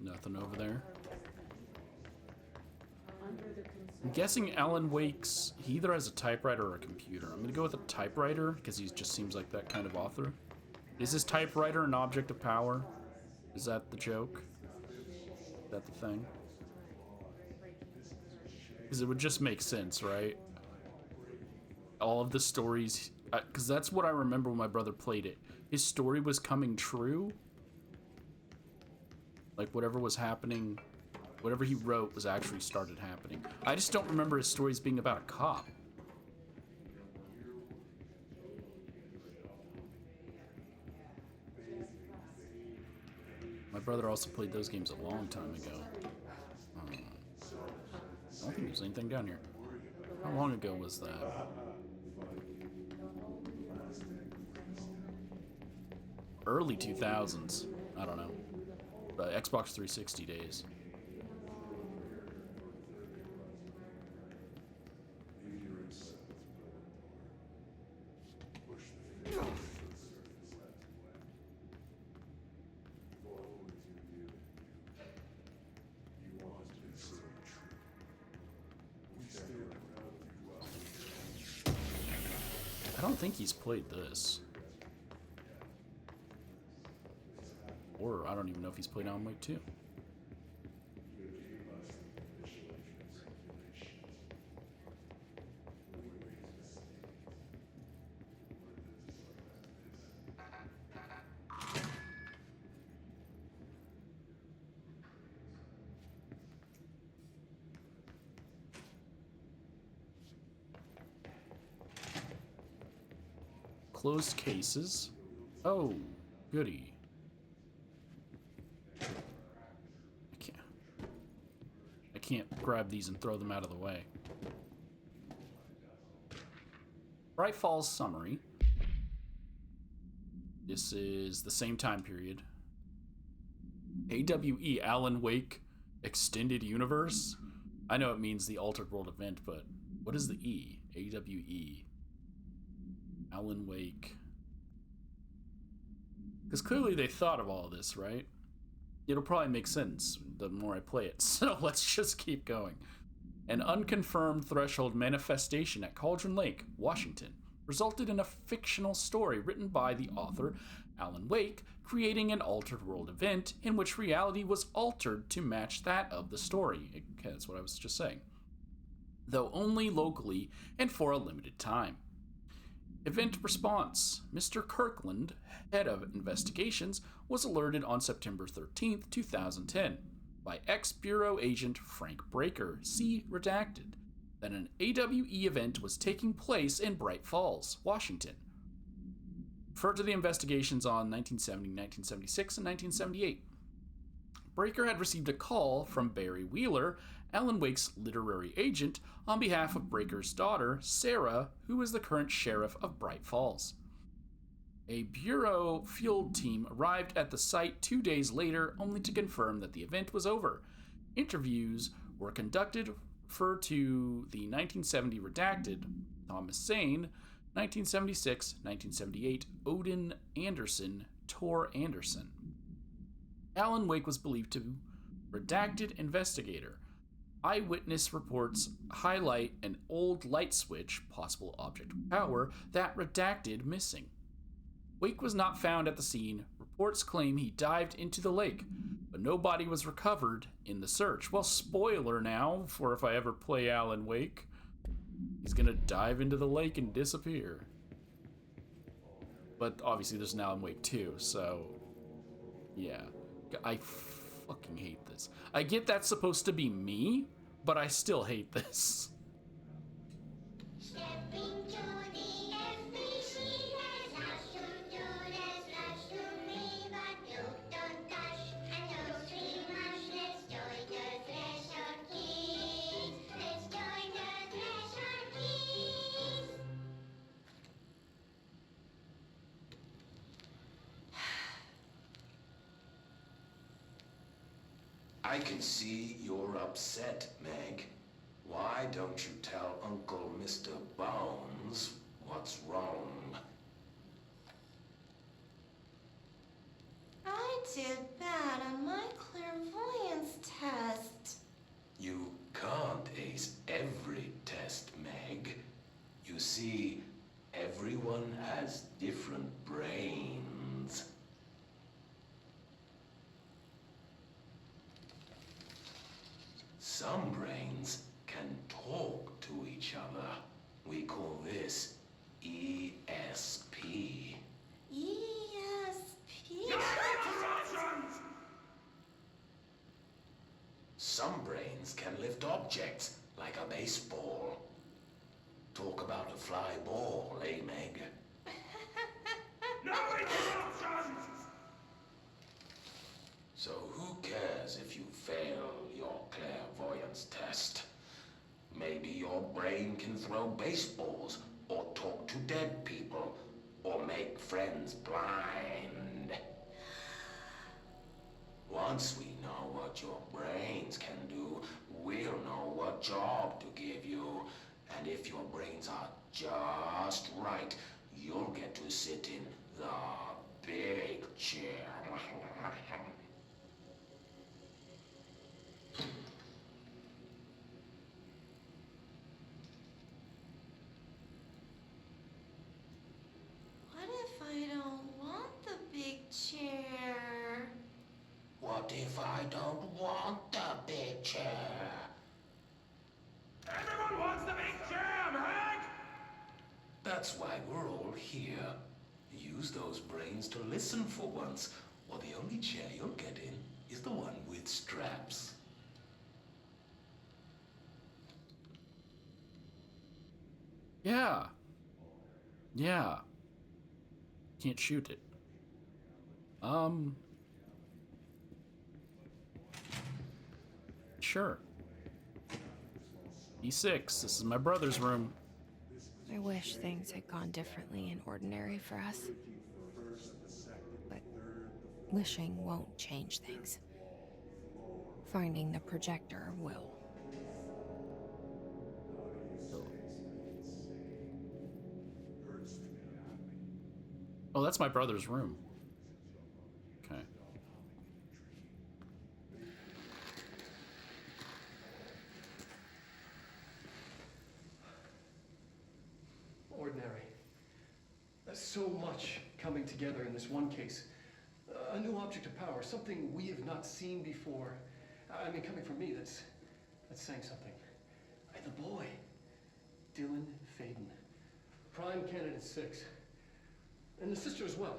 Nothing over there. I'm guessing Alan Wake's, he either has a typewriter or a computer. I'm gonna go with a typewriter because he just seems like that kind of author. Is his typewriter an object of power? Is that the joke? Is that the thing? Because it would just make sense, right? All of the stories, because that's what I remember when my brother played it. His story was coming true. Like whatever was happening, whatever he wrote was actually started happening. I just don't remember his stories being about a cop. My brother also played those games a long time ago. I don't think there's anything down here. How long ago was that? Early 2000s. I don't know. Xbox 360 days. don't think he's played this. Or I don't even know if he's played Alan Wake 2. Closed cases. Oh, goody. I can't grab these and throw them out of the way. Bright Falls summary. This is the same time period. AWE, Alan Wake Extended Universe. I know it means the Altered World event, but what is the E? AWE. Alan Wake. Because clearly they thought of all this, right? It'll probably make sense the more I play it, so let's just keep going. An unconfirmed threshold manifestation at Cauldron Lake, Washington, resulted in a fictional story written by the author, Alan Wake, creating an altered world event in which reality was altered to match that of the story. Okay, that's what I was just saying. Though only locally and for a limited time. Event response. Mr. Kirkland, head of investigations, was alerted on September 13th, 2010, by ex-Bureau agent Frank Breaker, see redacted, that an AWE event was taking place in Bright Falls, Washington. Refer to the investigations on 1970, 1976, and 1978. Breaker had received a call from Barry Wheeler, Alan Wake's literary agent, on behalf of Breaker's daughter, Sarah, who is the current sheriff of Bright Falls. A Bureau field team arrived at the site 2 days later, only to confirm that the event was over. Interviews were conducted. Refer to the 1970 redacted, Thomas Sane, 1976, 1978, Odin Anderson, Tor Anderson. Alan Wake was believed to redacted investigator. Eyewitness reports highlight an old light switch, possible object of power, that redacted missing. Wake was not found at the scene. Reports claim he dived into the lake, but no body was recovered in the search. Well, spoiler now for if I ever play Alan Wake. He's gonna dive into the lake and disappear. But obviously there's an Alan Wake 2, so yeah. I fucking hate this. I get that's supposed to be me, but I still hate this. I can see you're upset, Meg. Why don't you tell Uncle Mr. Bones what's wrong? I did bad on my clairvoyance test. You can't ace every test, Meg. You see, everyone has different brains. Some brains can talk to each other. We call this ESP. ESP? Some brains can lift objects, like a baseball. Talk about a fly ball, eh, Meg? No interruptions! So who cares if you fail your clairvoyance test? Maybe your brain can throw baseballs, or talk to dead people, or make friends blind. Once we know what your brains can do, we'll know what job to give you. And if your brains are just right, you'll get to sit in the big chair. I don't want the big chair. Everyone wants the big jam, Hank! That's why we're all here. Use those brains to listen for once, or the only chair you'll get in is the one with straps. Yeah. Yeah. Can't shoot it. Sure. E6, this is my brother's room. I wish things had gone differently in Ordinary for us. But wishing won't change things. Finding the projector will. Oh, that's my brother's room. Okay. Ordinary. There's so much coming together in this one case. A new object of power, something we have not seen before. I mean, coming from me, that's saying something. And the boy, Dylan Faden, prime candidate 6. And the sister as well,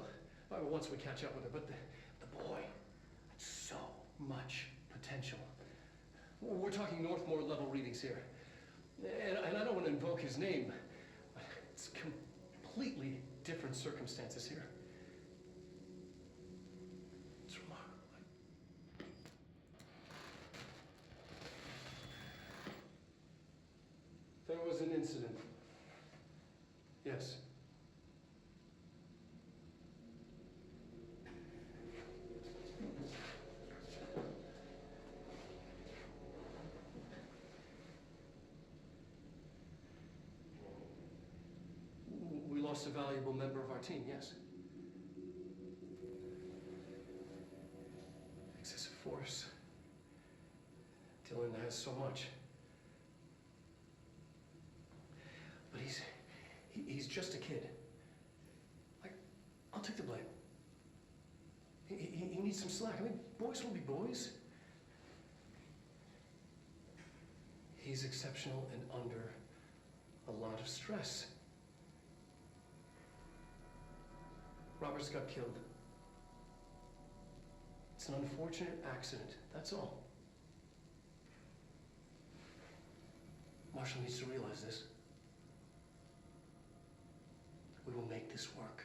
once we catch up with her. But the boy, so much potential. We're talking Northmore level readings here. And I don't want to invoke his name. It's completely different circumstances here. It's remarkable. There was an incident. Yes. We lost a valuable member of our team, yes. Excessive force. Dylan has so much. But he's just a kid. I'll take the blame. He needs some slack. I mean, boys will be boys. He's exceptional and under a lot of stress. Roberts got killed. It's an unfortunate accident, that's all. Marshall needs to realize this. We will make this work.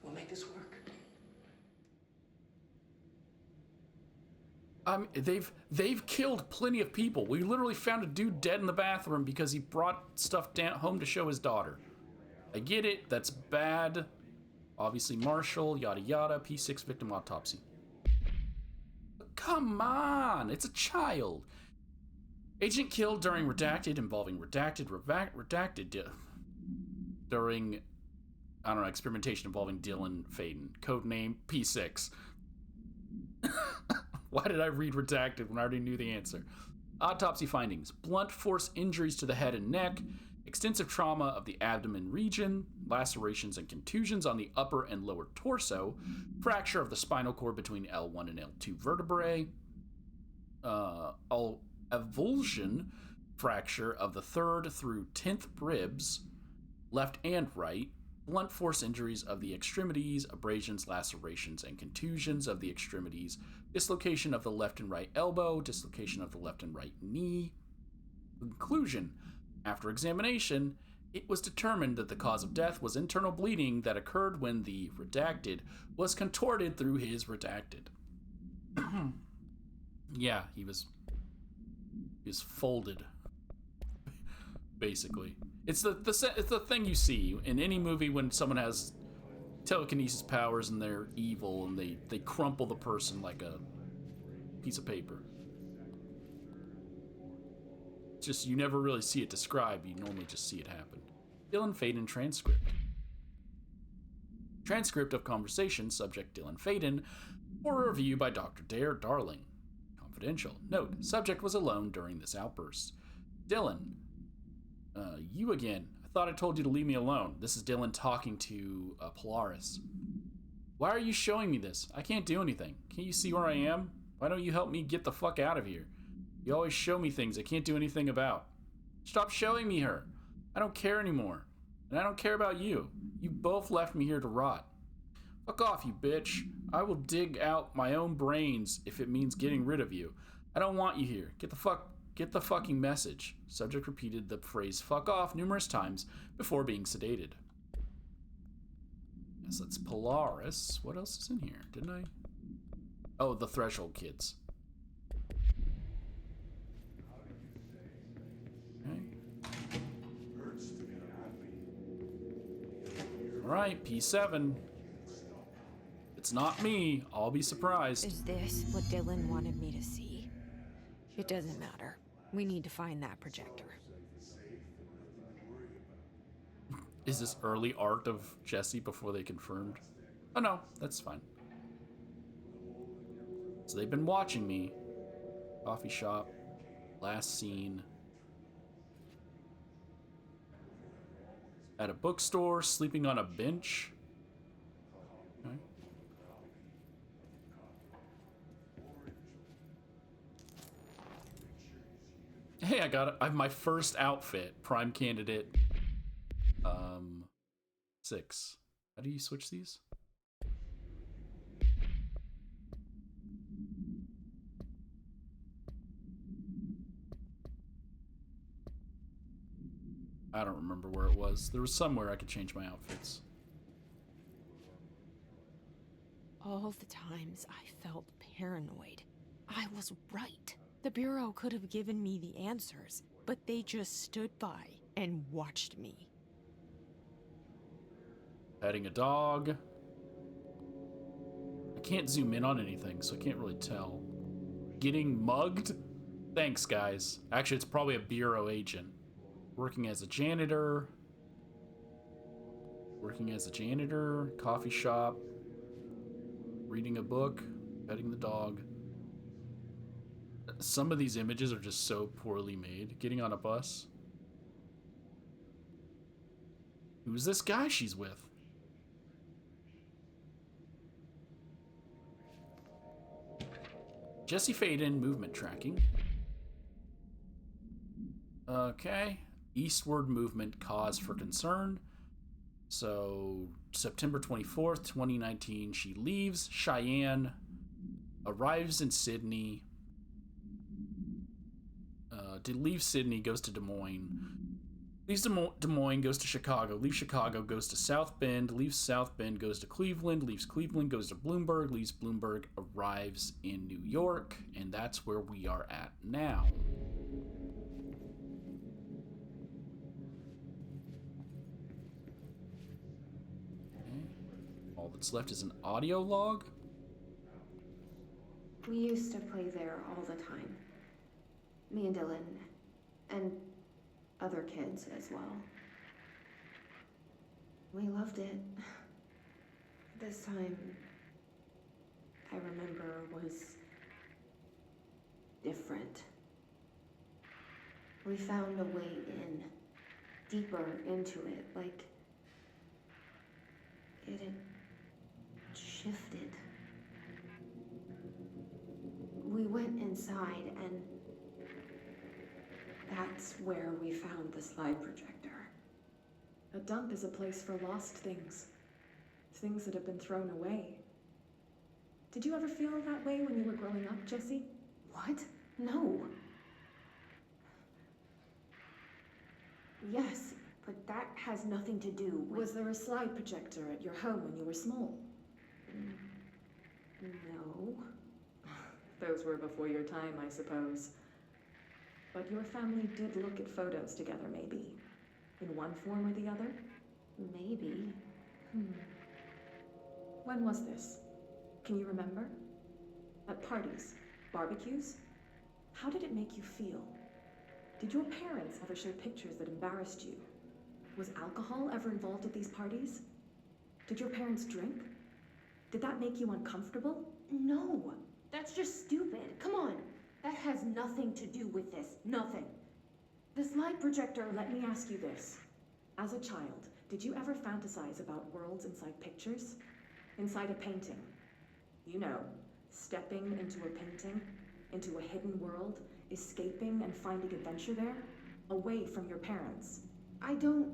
We'll make this work. They've killed plenty of people. We literally found a dude dead in the bathroom because he brought stuff down home to show his daughter. I get it, that's bad. Obviously Marshall, yada yada, P6 victim autopsy. But come on, it's a child. Agent killed during redacted involving redacted during, I don't know, experimentation involving Dylan Faden. Codename P6. Why did I read redacted when I already knew the answer? Autopsy findings. Blunt force injuries to the head and neck. Extensive trauma of the abdomen region, lacerations and contusions on the upper and lower torso, fracture of the spinal cord between L1 and L2 vertebrae, avulsion fracture of the 3rd through 10th ribs, left and right, blunt force injuries of the extremities, abrasions, lacerations, and contusions of the extremities, dislocation of the left and right elbow, dislocation of the left and right knee. Conclusion. After examination, it was determined that the cause of death was internal bleeding that occurred when the redacted was contorted through his redacted. Yeah, he was folded, basically. It's the thing you see in any movie when someone has telekinesis powers and they're evil and they crumple the person like a piece of paper. Just, you never really see it described, you normally just see it happen. Dylan Faden transcript. Transcript of conversation, subject Dylan Faden, for review by Dr. Dare Darling. Confidential. Note, subject was alone during this outburst. Dylan, you again. I thought I told you to leave me alone. This is Dylan talking to Polaris. Why are you showing me this? I can't do anything. Can't you see where I am? Why don't you help me get the fuck out of here? You always show me things I can't do anything about. Stop showing me her. I don't care anymore. And I don't care about you. You both left me here to rot. Fuck off, you bitch. I will dig out my own brains if it means getting rid of you. I don't want you here. Get the fucking message. Subject repeated the phrase fuck off numerous times before being sedated. Yes, that's Polaris. What else is in here? Didn't I? Oh, the Threshold kids. Okay. Alright, P7. It's not me. I'll be surprised. Is this what Dylan wanted me to see? It doesn't matter. We need to find that projector. Is this early art of Jesse before they confirmed? Oh no, that's fine. So they've been watching me. Coffee shop. Last scene. At a bookstore, sleeping on a bench. Okay. Hey, I have my first outfit. Prime candidate. 6. How do you switch these? I don't remember where it was. There was somewhere I could change my outfits. All the times I felt paranoid. I was right. The Bureau could have given me the answers, but they just stood by and watched me. Petting a dog. I can't zoom in on anything, so I can't really tell. Getting mugged? Thanks, guys. Actually, it's probably a Bureau agent. Working as a janitor. Coffee shop. Reading a book. Petting the dog. Some of these images are just so poorly made. Getting on a bus. Who's this guy she's with? Jesse Faden, movement tracking. Okay. Eastward movement cause for concern. So, September 24th, 2019, she leaves Cheyenne, arrives in Sydney, leaves Sydney, goes to Des Moines, leaves Des Moines, goes to Chicago, leaves Chicago, goes to South Bend, leaves South Bend, goes to Cleveland, leaves Cleveland, goes to Bloomberg, leaves Bloomberg, arrives in New York, and that's where we are at now. Okay. All that's left is an audio log. We used to play there all the time. Me and Dylan, and other kids as well. We loved it. This time, I remember, was different. We found a way in, deeper into it, like it had shifted. We went inside, and that's where we found the slide projector. A dump is a place for lost things. Things that have been thrown away. Did you ever feel that way when you were growing up, Jesse? What? No. Yes, but that has nothing to do with... Was there a slide projector at your home when you were small? No. Those were before your time, I suppose. But your family did look at photos together, maybe. In one form or the other? Maybe. When was this? Can you remember? At parties? Barbecues? How did it make you feel? Did your parents ever show pictures that embarrassed you? Was alcohol ever involved at these parties? Did your parents drink? Did that make you uncomfortable? No. That's just stupid. Come on. That has nothing to do with this. Nothing. The slide projector, let me ask you this. As a child, did you ever fantasize about worlds inside pictures? inside a painting. You know, stepping into a painting, into a hidden world, escaping and finding adventure there, away from your parents. I don't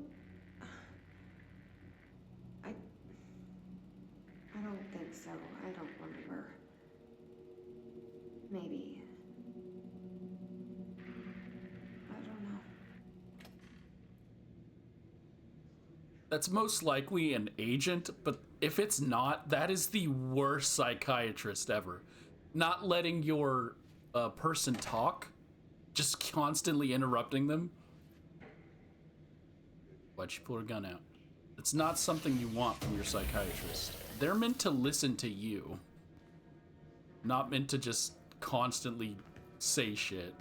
think so. I don't remember. Maybe. I don't know. That's most likely an agent, but if it's not, that is the worst psychiatrist ever. Not letting your person talk, just constantly interrupting them. Why'd she pull her gun out? It's not something you want from your psychiatrist. They're meant to listen to you, not meant to just constantly say shit.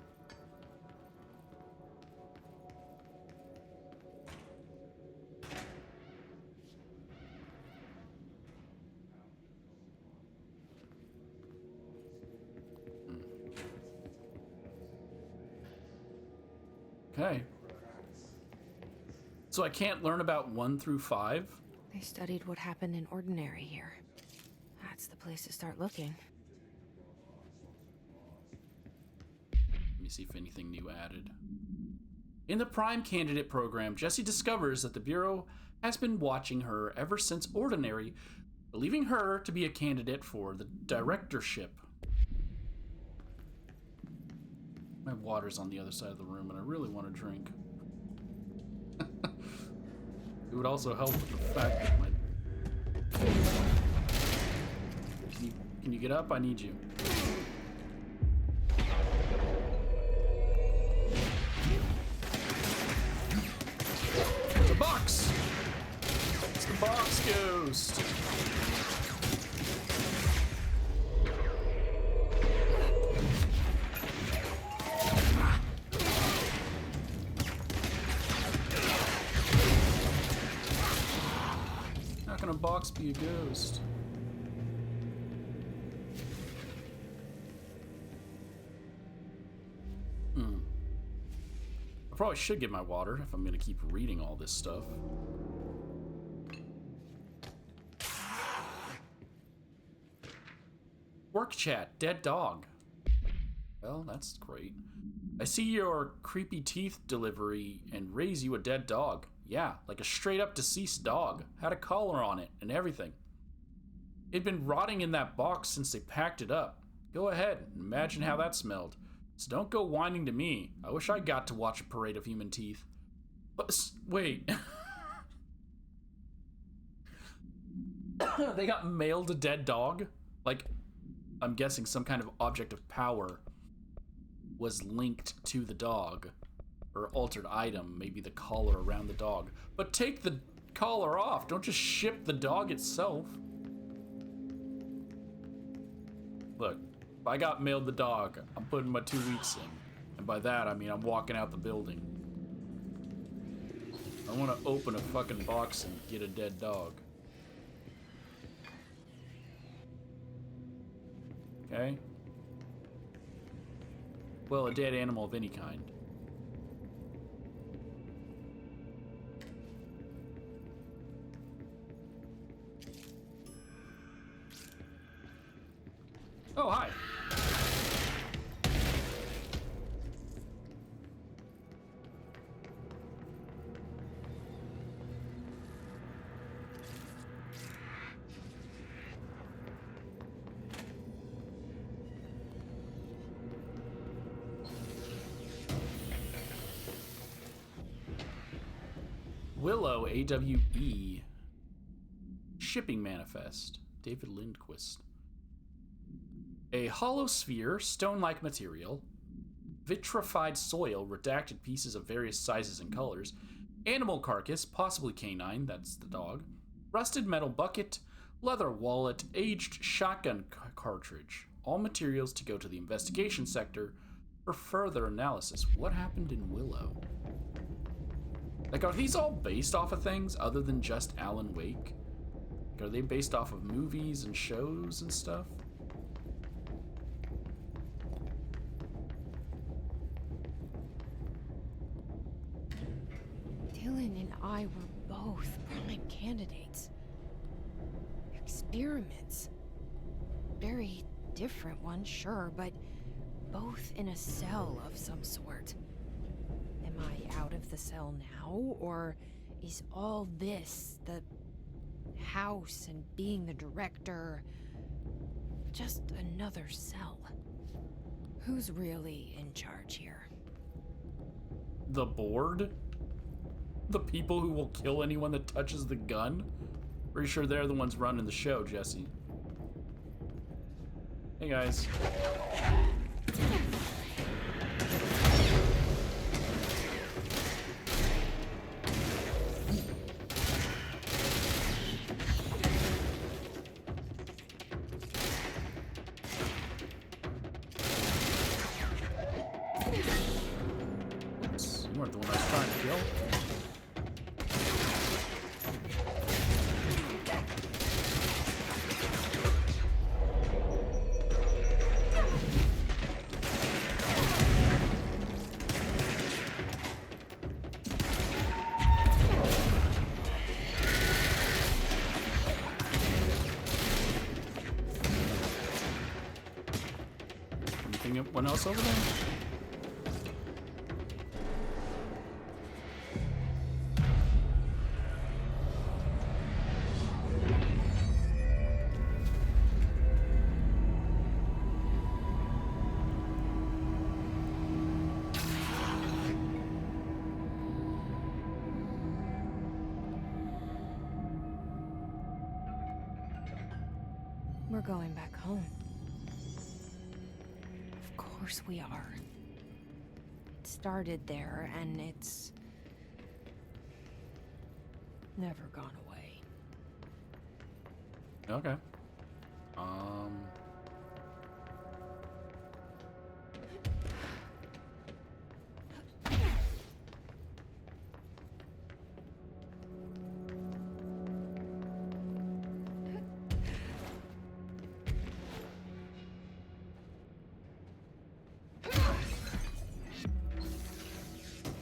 Okay. So I can't learn about 1 through 5? They studied what happened in Ordinary here. That's the place to start looking. Let me see if anything new added. In the Prime Candidate program, Jessie discovers that the Bureau has been watching her ever since Ordinary, believing her to be a candidate for the directorship. My water's on the other side of the room, and I really want to drink. It would also help with the fact that my... Can you get up? I need you. It's a box! It's the box ghost! How can a box be a ghost? I probably should get my water if I'm gonna keep reading all this stuff. Work chat, dead dog. Well, that's great. I see your creepy teeth delivery and raise you a dead dog. Yeah, like a straight up deceased dog. Had a collar on it and everything. It'd been rotting in that box since they packed it up. Go ahead, imagine how that smelled. So don't go whining to me. I wish I got to watch a parade of human teeth. But, wait. They got mailed a dead dog? Like, I'm guessing some kind of object of power was linked to the dog. Or altered item, maybe the collar around the dog. But take the collar off. Don't just ship the dog itself. Look. If I got mailed the dog, I'm putting my 2 weeks in. And by that, I mean I'm walking out the building. I want to open a fucking box and get a dead dog. Okay? Well, a dead animal of any kind. Oh, hi. Willow, AWE. Shipping Manifest. David Lindquist. A hollow sphere, stone-like material, vitrified soil, redacted pieces of various sizes and colors, animal carcass, possibly canine, that's the dog, rusted metal bucket, leather wallet, aged shotgun cartridge. All materials to go to the investigation sector for further analysis. What happened in Willow? Like, are these all based off of things other than just Alan Wake? Like, are they based off of movies and shows and stuff? Dylan and I were both prime candidates. experiments. Very different ones, sure, but both in a cell of some sort. Am I out of the cell now, or is all this, the house and being the director, just another cell? Who's really in charge here? The board? The people who will kill anyone that touches the gun? Pretty sure they're the ones running the show, Jesse. Hey guys. Oops, you weren't the one I was trying to kill. Anyone else over there? We're going back home. Of course we are. It started there, and it's never gone away. Okay.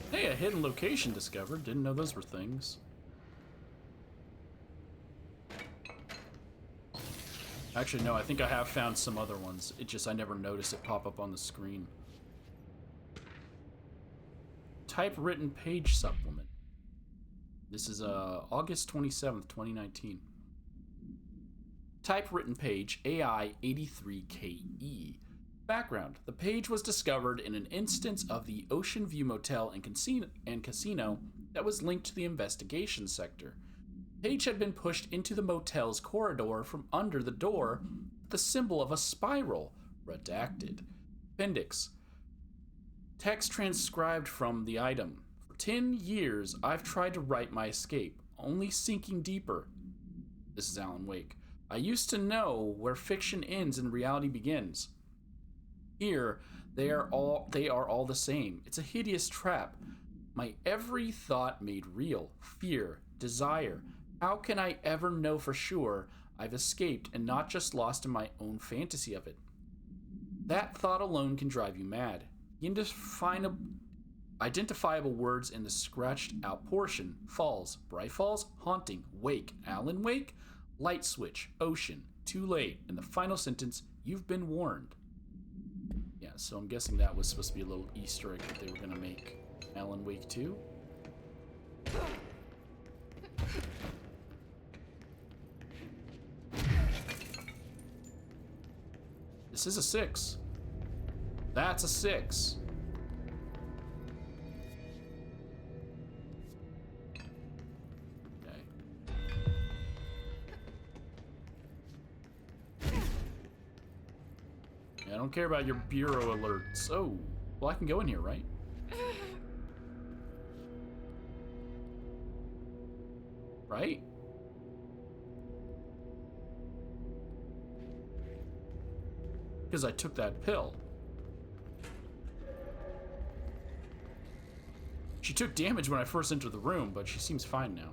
Hey, a hidden location discovered. Didn't know those were things. Actually, no, I think I have found some other ones. It just, I never noticed it pop up on the screen. Typewritten page supplement. This is August 27th, 2019. Typewritten page AI83KE. Background. The page was discovered in an instance of the Ocean View Motel and Casino that was linked to the investigation sector. The page had been pushed into the motel's corridor from under the door with the symbol of a spiral. Redacted. Appendix. Text transcribed from the item. For 10 years, I've tried to write my escape, only sinking deeper. This is Alan Wake. I used to know where fiction ends and reality begins. Here, they are all the same. It's a hideous trap. My every thought made real. Fear, desire. How can I ever know for sure I've escaped and not just lost in my own fantasy of it? That thought alone can drive you mad. The identifiable words in the scratched out portion. Falls, Bright Falls, Haunting, Wake, Alan Wake, Light Switch, Ocean, Too Late, and the final sentence, You've been warned. Yeah, so I'm guessing that was supposed to be a little Easter egg that they were going to make Alan Wake 2. This is a 6. That's a 6. Okay. Yeah, I don't care about your bureau alerts. Oh, well, I can go in here, right? Right? Because I took that pill. She took damage when I first entered the room, but she seems fine now.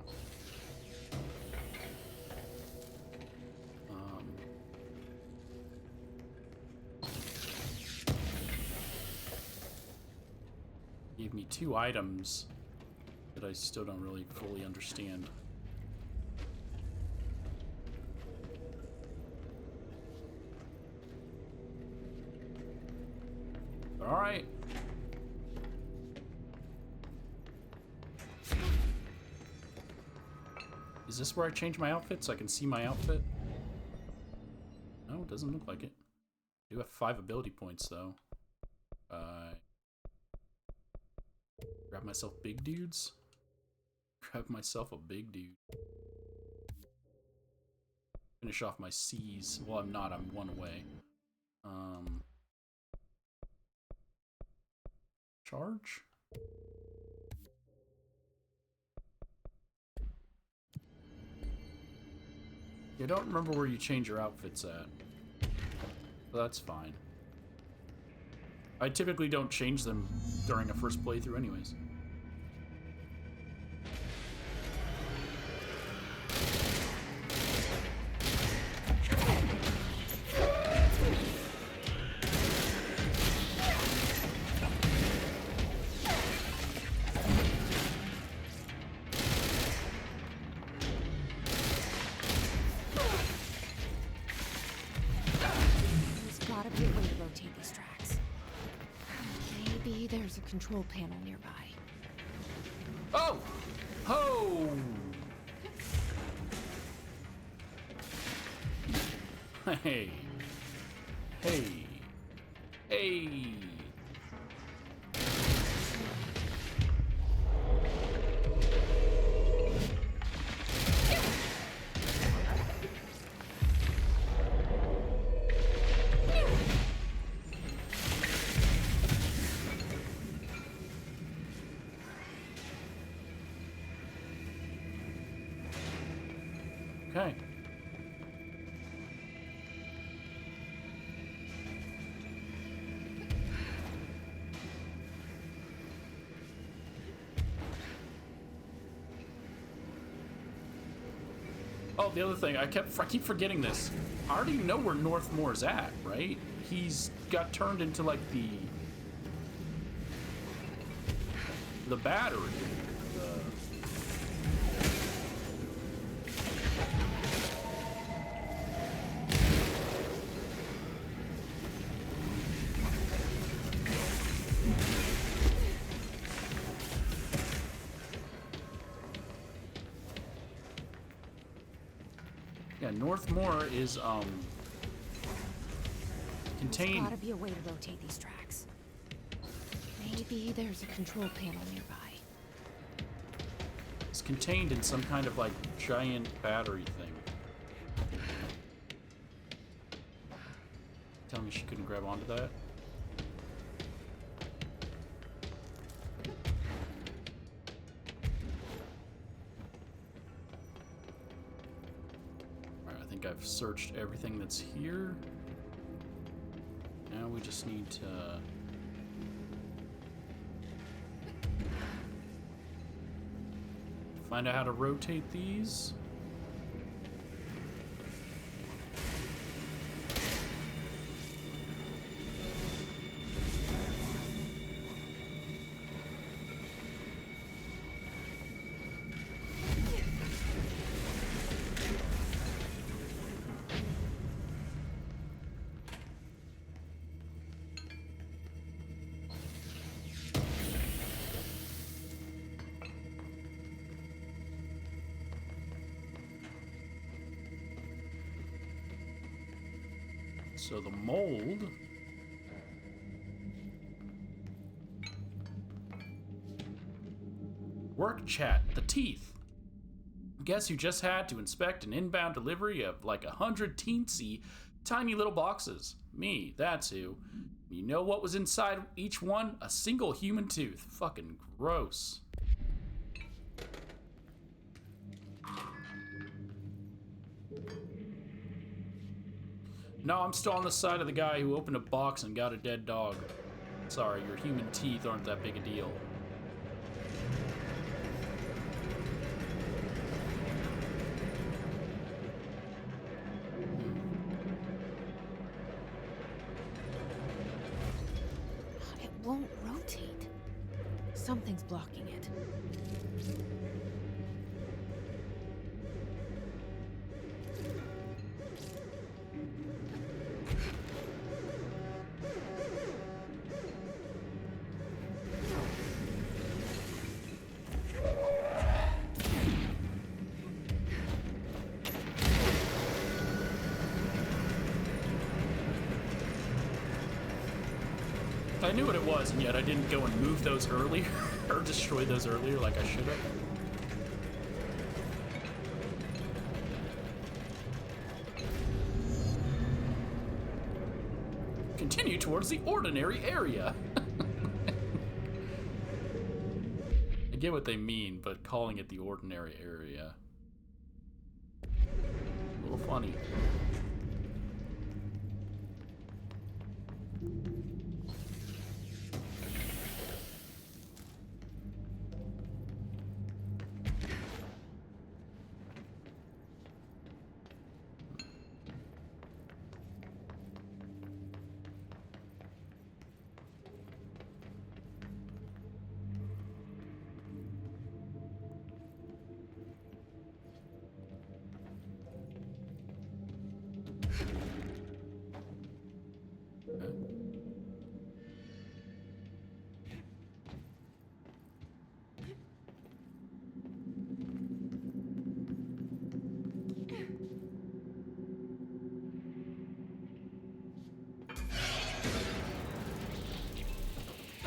Gave me 2 items that I still don't really fully understand. Alright. Is this where I change my outfit so I can see my outfit? No, it doesn't look like it. I do have 5 ability points though. Grab myself big dudes. Grab myself a big dude. Finish off my C's. Well, I'm not. I'm 1 away. Charge? I don't remember where you change your outfits at. But that's fine. I typically don't change them during a first playthrough anyways. Control panel nearby. Oh! Ho! Hey. Hey. Hey. Okay. Oh, the other thing, I keep forgetting this. I already know where Northmore's at, right? He's got turned into like the battery. Yeah, Northmore is contained. There's gotta be a way to rotate these tracks. Maybe there's a control panel nearby. It's contained in some kind of like giant battery thing. Tell me she couldn't grab onto that. I've searched everything that's here. Now we just need to find out how to rotate these. So the mold work chat, the teeth. Guess you just had to inspect an inbound delivery of like 100 teensy tiny little boxes. Me, that's who. You know what was inside each one? A single human tooth. Fucking gross. No, I'm still on the side of the guy who opened a box and got a dead dog. Sorry, your human teeth aren't that big a deal. It won't rotate. Something's blocking it. I knew what it was, and yet I didn't go and move those earlier, or destroy those earlier like I should have. Continue towards the ordinary area. I get what they mean, but calling it the ordinary area, a little funny.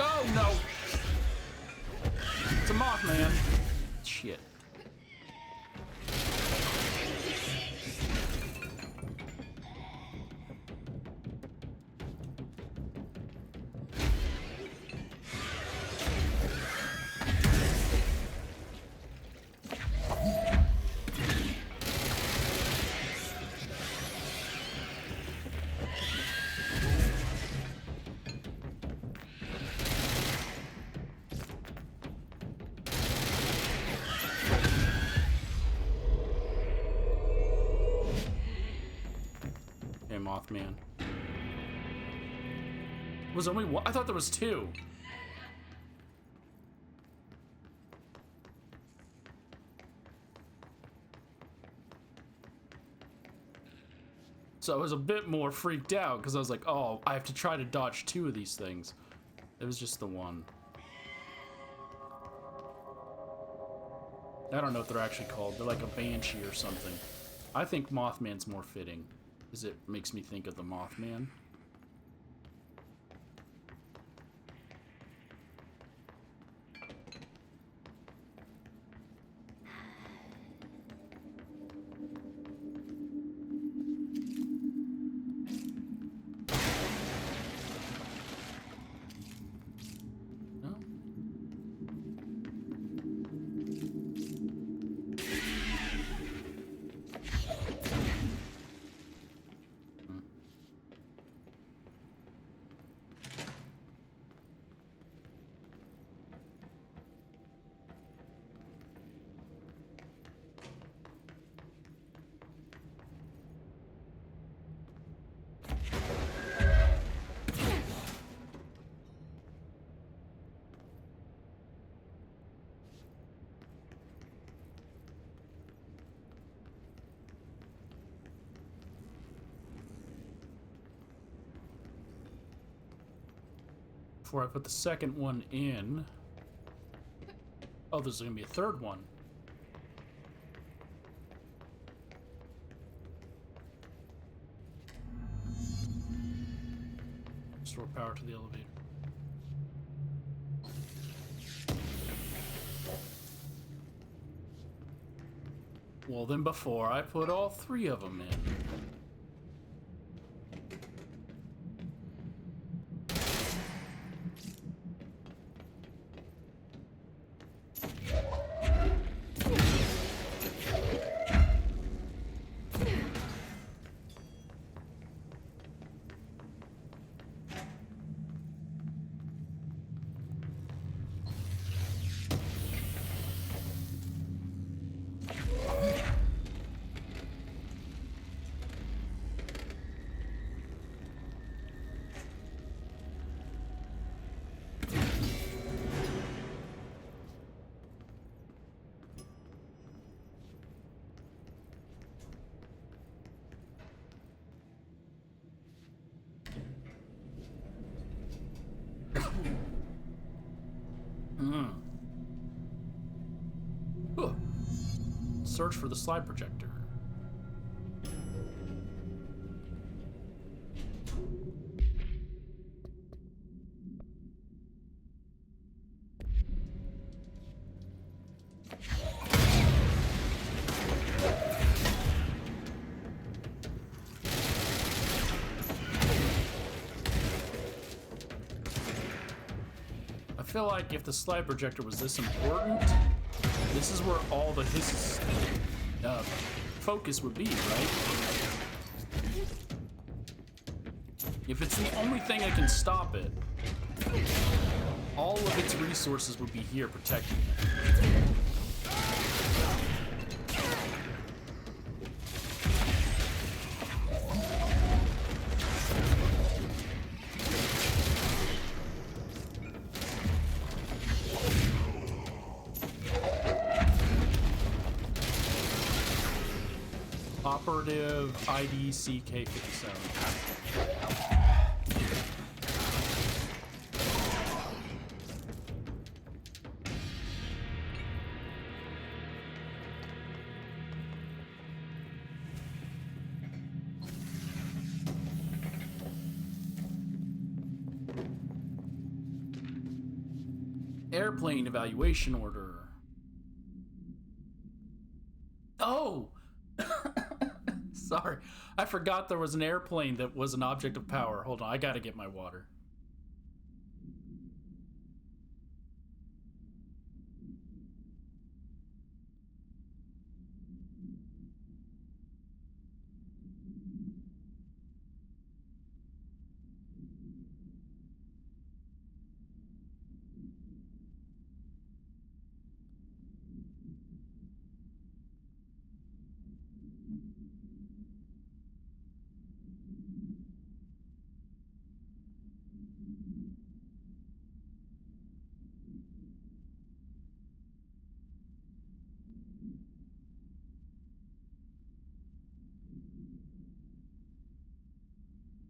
Oh no! It's a Mothman. Shit. Mothman. Was only one? I thought there was two. So I was a bit more freaked out because I was like, oh, I have to try to dodge two of these things. It was just the one. I don't know what they're actually called. They're like a banshee or something. I think Mothman's more fitting, because it makes me think of the Mothman. Before I put the second one in. Oh, there's gonna be a third one. Restore power to the elevator. Well, then before I put all three of them in. Search for the slide projector. feel like if the slide projector was this important, this is where all the his focus would be, right? If it's the only thing that can stop it, all of its resources would be here protecting it. Operative ID CK57. Airplane evaluation order. Oh! Sorry, I forgot there was an airplane that was an object of power. Hold on, I gotta get my water.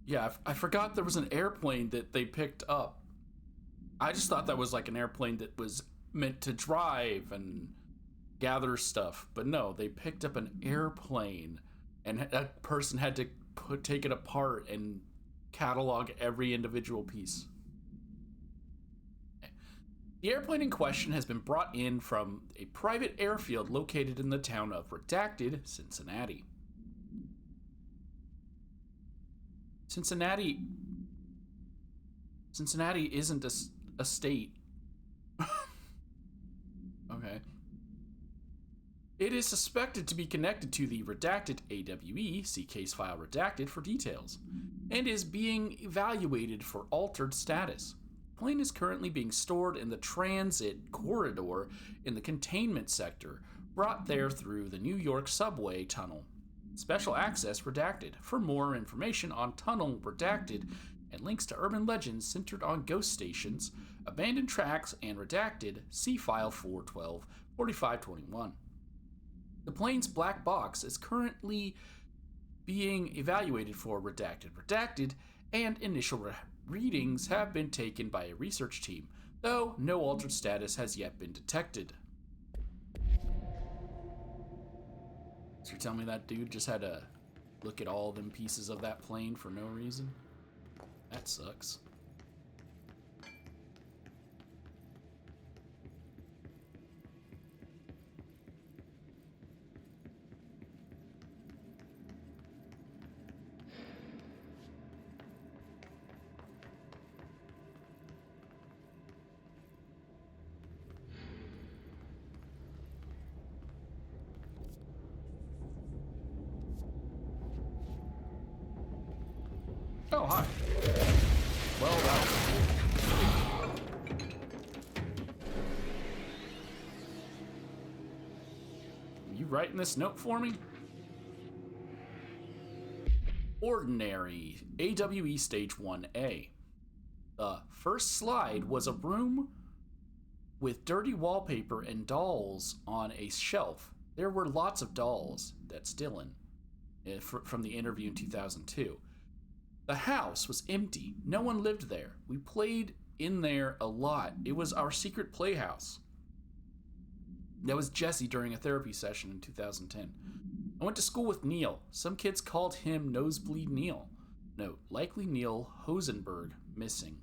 Yeah, I forgot there was an airplane that they picked up. I just thought that was like an airplane that was meant to drive and gather stuff. But no, they picked up an airplane and a person had to take it apart and catalog every individual piece. The airplane in question has been brought in from a private airfield located in the town of Redacted, Cincinnati. Cincinnati isn't a state. Okay. It is suspected to be connected to the redacted AWE, see case file redacted for details, and is being evaluated for altered status. The plane is currently being stored in the transit corridor in the containment sector, brought there through the New York subway tunnel. Special access redacted. For more information on tunnel redacted and links to urban legends centered on ghost stations, abandoned tracks, and redacted, see file 412 4521. The plane's black box is currently being evaluated for redacted, and initial readings have been taken by a research team, though no altered status has yet been detected. So you're telling me that dude just had to look at all them pieces of that plane for no reason? That sucks. Oh, hi. Well done. You writing this note for me? Ordinary, AWE Stage 1A. The first slide was a room with dirty wallpaper and dolls on a shelf. There were lots of dolls. That's Dylan, from the interview in 2002. The house was empty. No one lived there. We played in there a lot. It was our secret playhouse. That was Jesse during a therapy session in 2010. I went to school with Neil. Some kids called him Nosebleed Neil. Note, likely Neil Hosenberg, missing.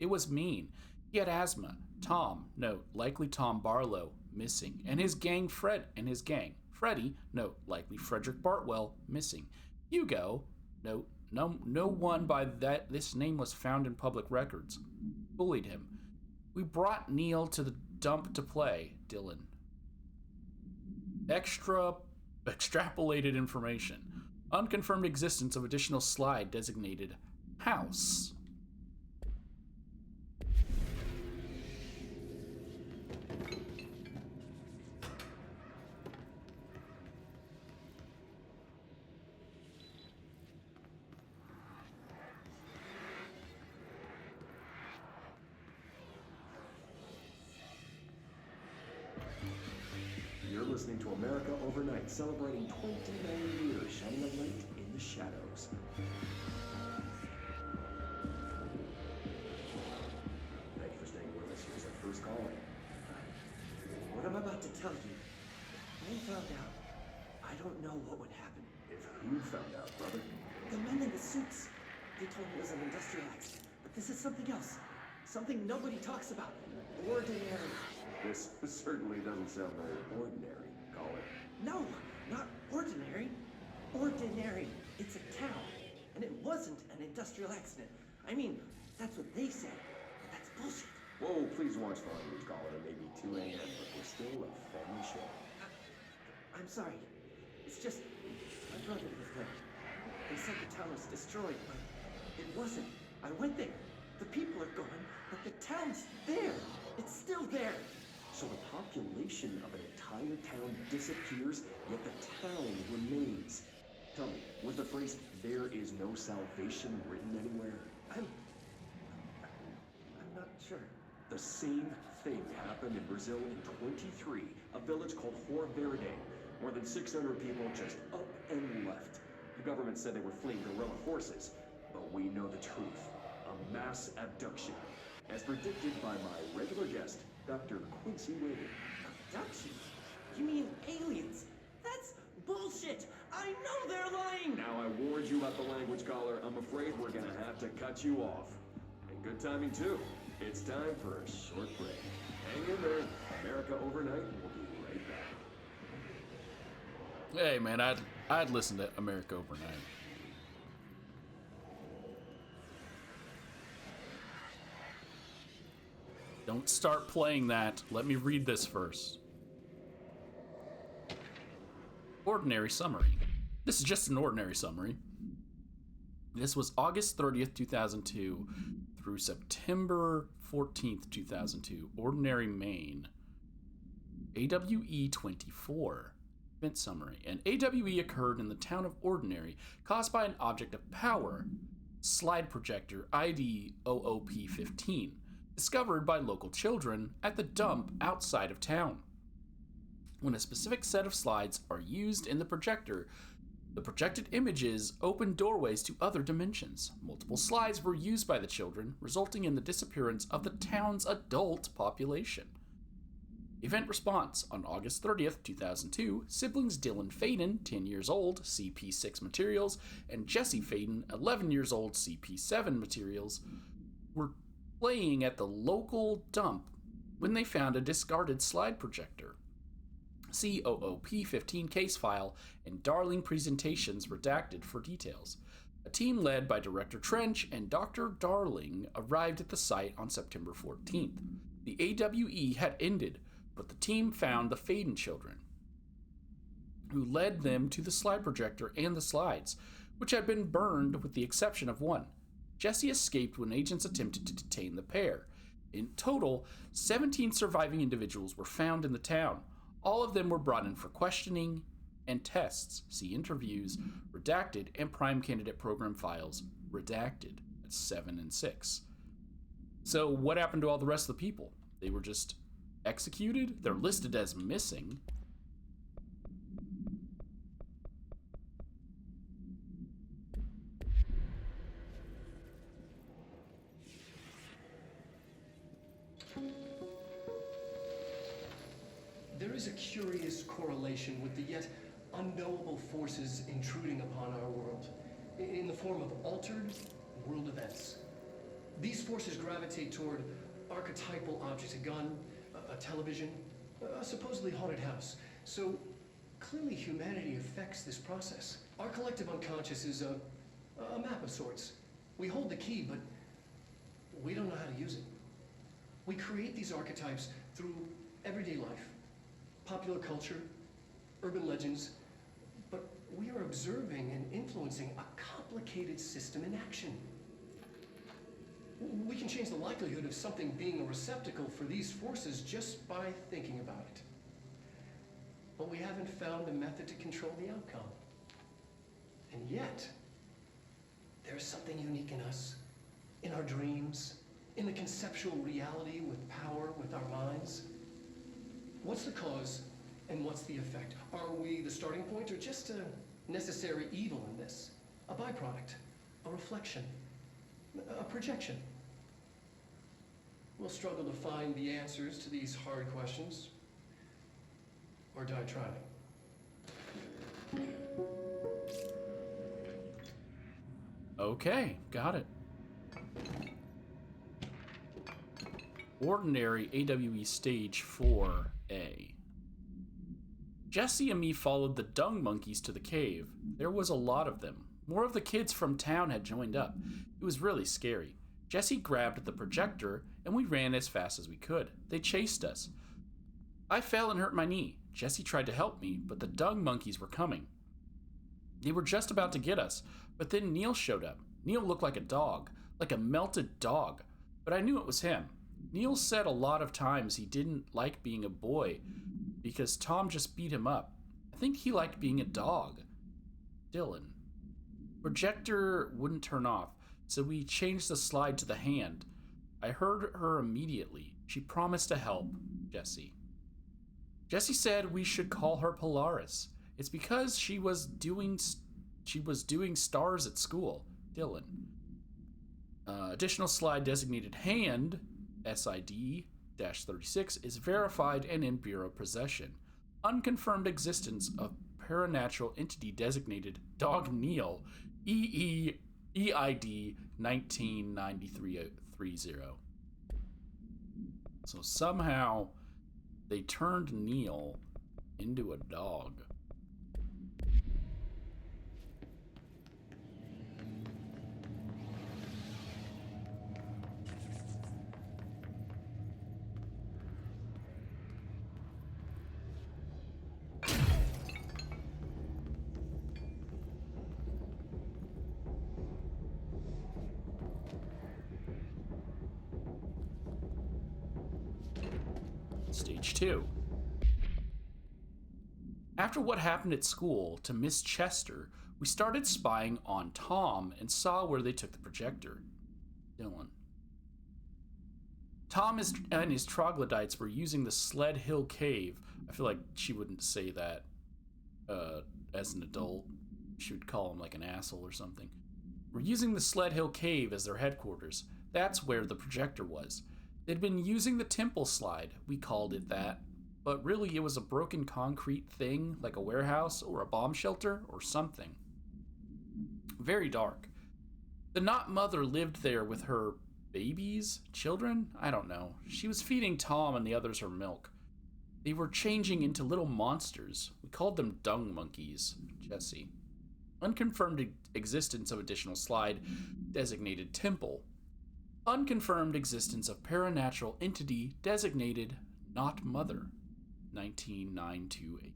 It was mean. He had asthma. Tom, note, likely Tom Barlow, missing. And his gang, Freddie, note, likely Frederick Bartwell, missing. Hugo, note, no one by this name was found in public records. Bullied him. We brought Neil to the dump to play, Dylan. Extrapolated information. Unconfirmed existence of additional slide designated house. You're listening to America Overnight, celebrating 29 years, shining a light in the shadows. Thank you for staying with us. Here's our first call. What I'm about to tell you, they found out. I don't know what would happen. If who found out, brother? The men in the suits. They told me it was an industrial accident, but this is something else. Something nobody talks about. Ordinary. This certainly doesn't sound very ordinary, Caller. No, not ordinary. Ordinary. It's a town. And it wasn't an industrial accident. I mean, that's what they said. But that's bullshit. Whoa, please watch the language, Caller. It may be 2 a.m., but we're still a family show. I'm sorry. It's just, my brother was there. They said the town was destroyed, but it wasn't. I went there. The people are gone, but the town's there. It's still there. So the population of an entire town disappears, yet the town remains. Tell me, was the phrase, "there is no salvation" written anywhere? I'm not sure. The same thing happened in Brazil in 23, a village called Rio Verde. More than 600 people just up and left. The government said they were fleeing guerrilla forces, but we know the truth. A mass abduction, as predicted by my regular guest, Dr. Quincy Wade. Abduction? You mean aliens? That's bullshit! I know they're lying! Now I warned you about the language, Caller. I'm afraid we're gonna have to cut you off. And good timing, too. It's time for a short break. Hang in there. America Overnight, and we'll be right back. Hey, man, I'd listen to America Overnight. Don't start playing that. Let me read this first. Ordinary summary. This is just an ordinary summary. This was August 30th, 2002 through September 14th, 2002. Ordinary Maine. AWE 24. Event summary. An AWE occurred in the town of Ordinary, caused by an object of power, slide projector ID OOP-15, discovered by local children at the dump outside of town. When a specific set of slides are used in the projector, the projected images open doorways to other dimensions. Multiple slides were used by the children, resulting in the disappearance of the town's adult population. Event response. On August 30th, 2002, siblings Dylan Faden, 10 years old, CP6 materials, and Jesse Faden, 11 years old, CP7 materials, were playing at the local dump when they found a discarded slide projector. COOP-15 case file and Darling presentations redacted for details. A team led by Director Trench and Dr. Darling arrived at the site on September 14th. The AWE had ended, but the team found the Faden children, who led them to the slide projector and the slides, which had been burned with the exception of one. Jesse escaped when agents attempted to detain the pair. In total, 17 surviving individuals were found in the town. All of them were brought in for questioning and tests. See interviews, redacted, and prime candidate program files, redacted. That's 7 and 6. So what happened to all the rest of the people? They were just executed? They're listed as missing. There is a curious correlation with the yet unknowable forces intruding upon our world, in the form of altered world events. These forces gravitate toward archetypal objects, a gun, a television, a supposedly haunted house. So clearly humanity affects this process. Our collective unconscious is a map of sorts. We hold the key, but we don't know how to use it. We create create these archetypes through everyday life, popular culture, urban legends, but we are observing and influencing a complicated system in action. We can change the likelihood of something being a receptacle for these forces just by thinking about it. But we haven't found a method to control the outcome. And yet, there's something unique in us, in our dreams, in the conceptual reality with power, with our minds. What's the cause and what's the effect? Are we the starting point or just a necessary evil in this? A byproduct, a reflection, a projection? We'll struggle to find the answers to these hard questions, or die trying. Okay, got it. Ordinary AWE Stage 4A. Jesse and me followed the dung monkeys to the cave. There was a lot of them. More of the kids from town had joined up. It was really scary. Jesse grabbed the projector, and we ran as fast as we could. They chased us. I fell and hurt my knee. Jesse tried to help me, but the dung monkeys were coming. They were just about to get us, but then Neil showed up. Neil looked like a dog, like a melted dog, but I knew it was him. Neil said a lot of times he didn't like being a boy because Tom just beat him up. I think he liked being a dog. Dylan. Projector wouldn't turn off, so we changed the slide to the hand. I heard her immediately. She promised to help Jesse. Jesse said we should call her Polaris. It's because she was doing stars at school. Dylan. Additional slide designated hand, SID-36, is verified and in Bureau possession. Unconfirmed existence of paranatural entity designated Dog Neil, EID 199330. So somehow they turned Neil into a dog. Stage 2. After what happened at school to Miss Chester, we started spying on Tom and saw where they took the projector. Dylan. Tom and his troglodytes were using the Sled Hill Cave. I feel like she wouldn't say that as an adult. She would call him like an asshole or something. We're using the Sled Hill Cave as their headquarters. That's where the projector was. They'd been using the temple slide, we called it that, but really it was a broken concrete thing, like a warehouse or a bomb shelter or something. Very dark. The not mother lived there with her babies? Children? I don't know. She was feeding Tom and the others her milk. They were changing into little monsters. We called them dung monkeys. Jesse. Unconfirmed existence of additional slide designated temple. Unconfirmed existence of paranatural entity designated not mother. 19928.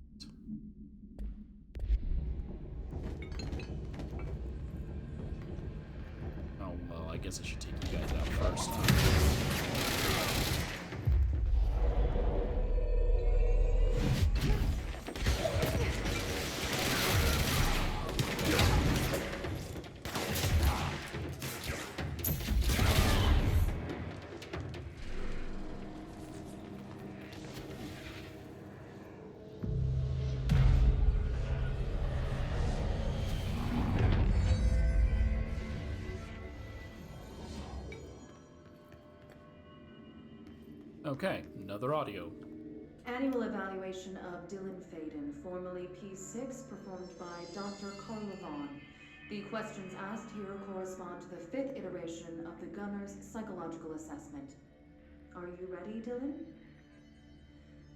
Oh, well, I guess I should take you guys out first. Okay, another audio. Annual evaluation of Dylan Faden, formerly P6, performed by Dr. Carl Levon. The questions asked here correspond to the 5th iteration of the Gunner's psychological assessment. Are you ready, Dylan?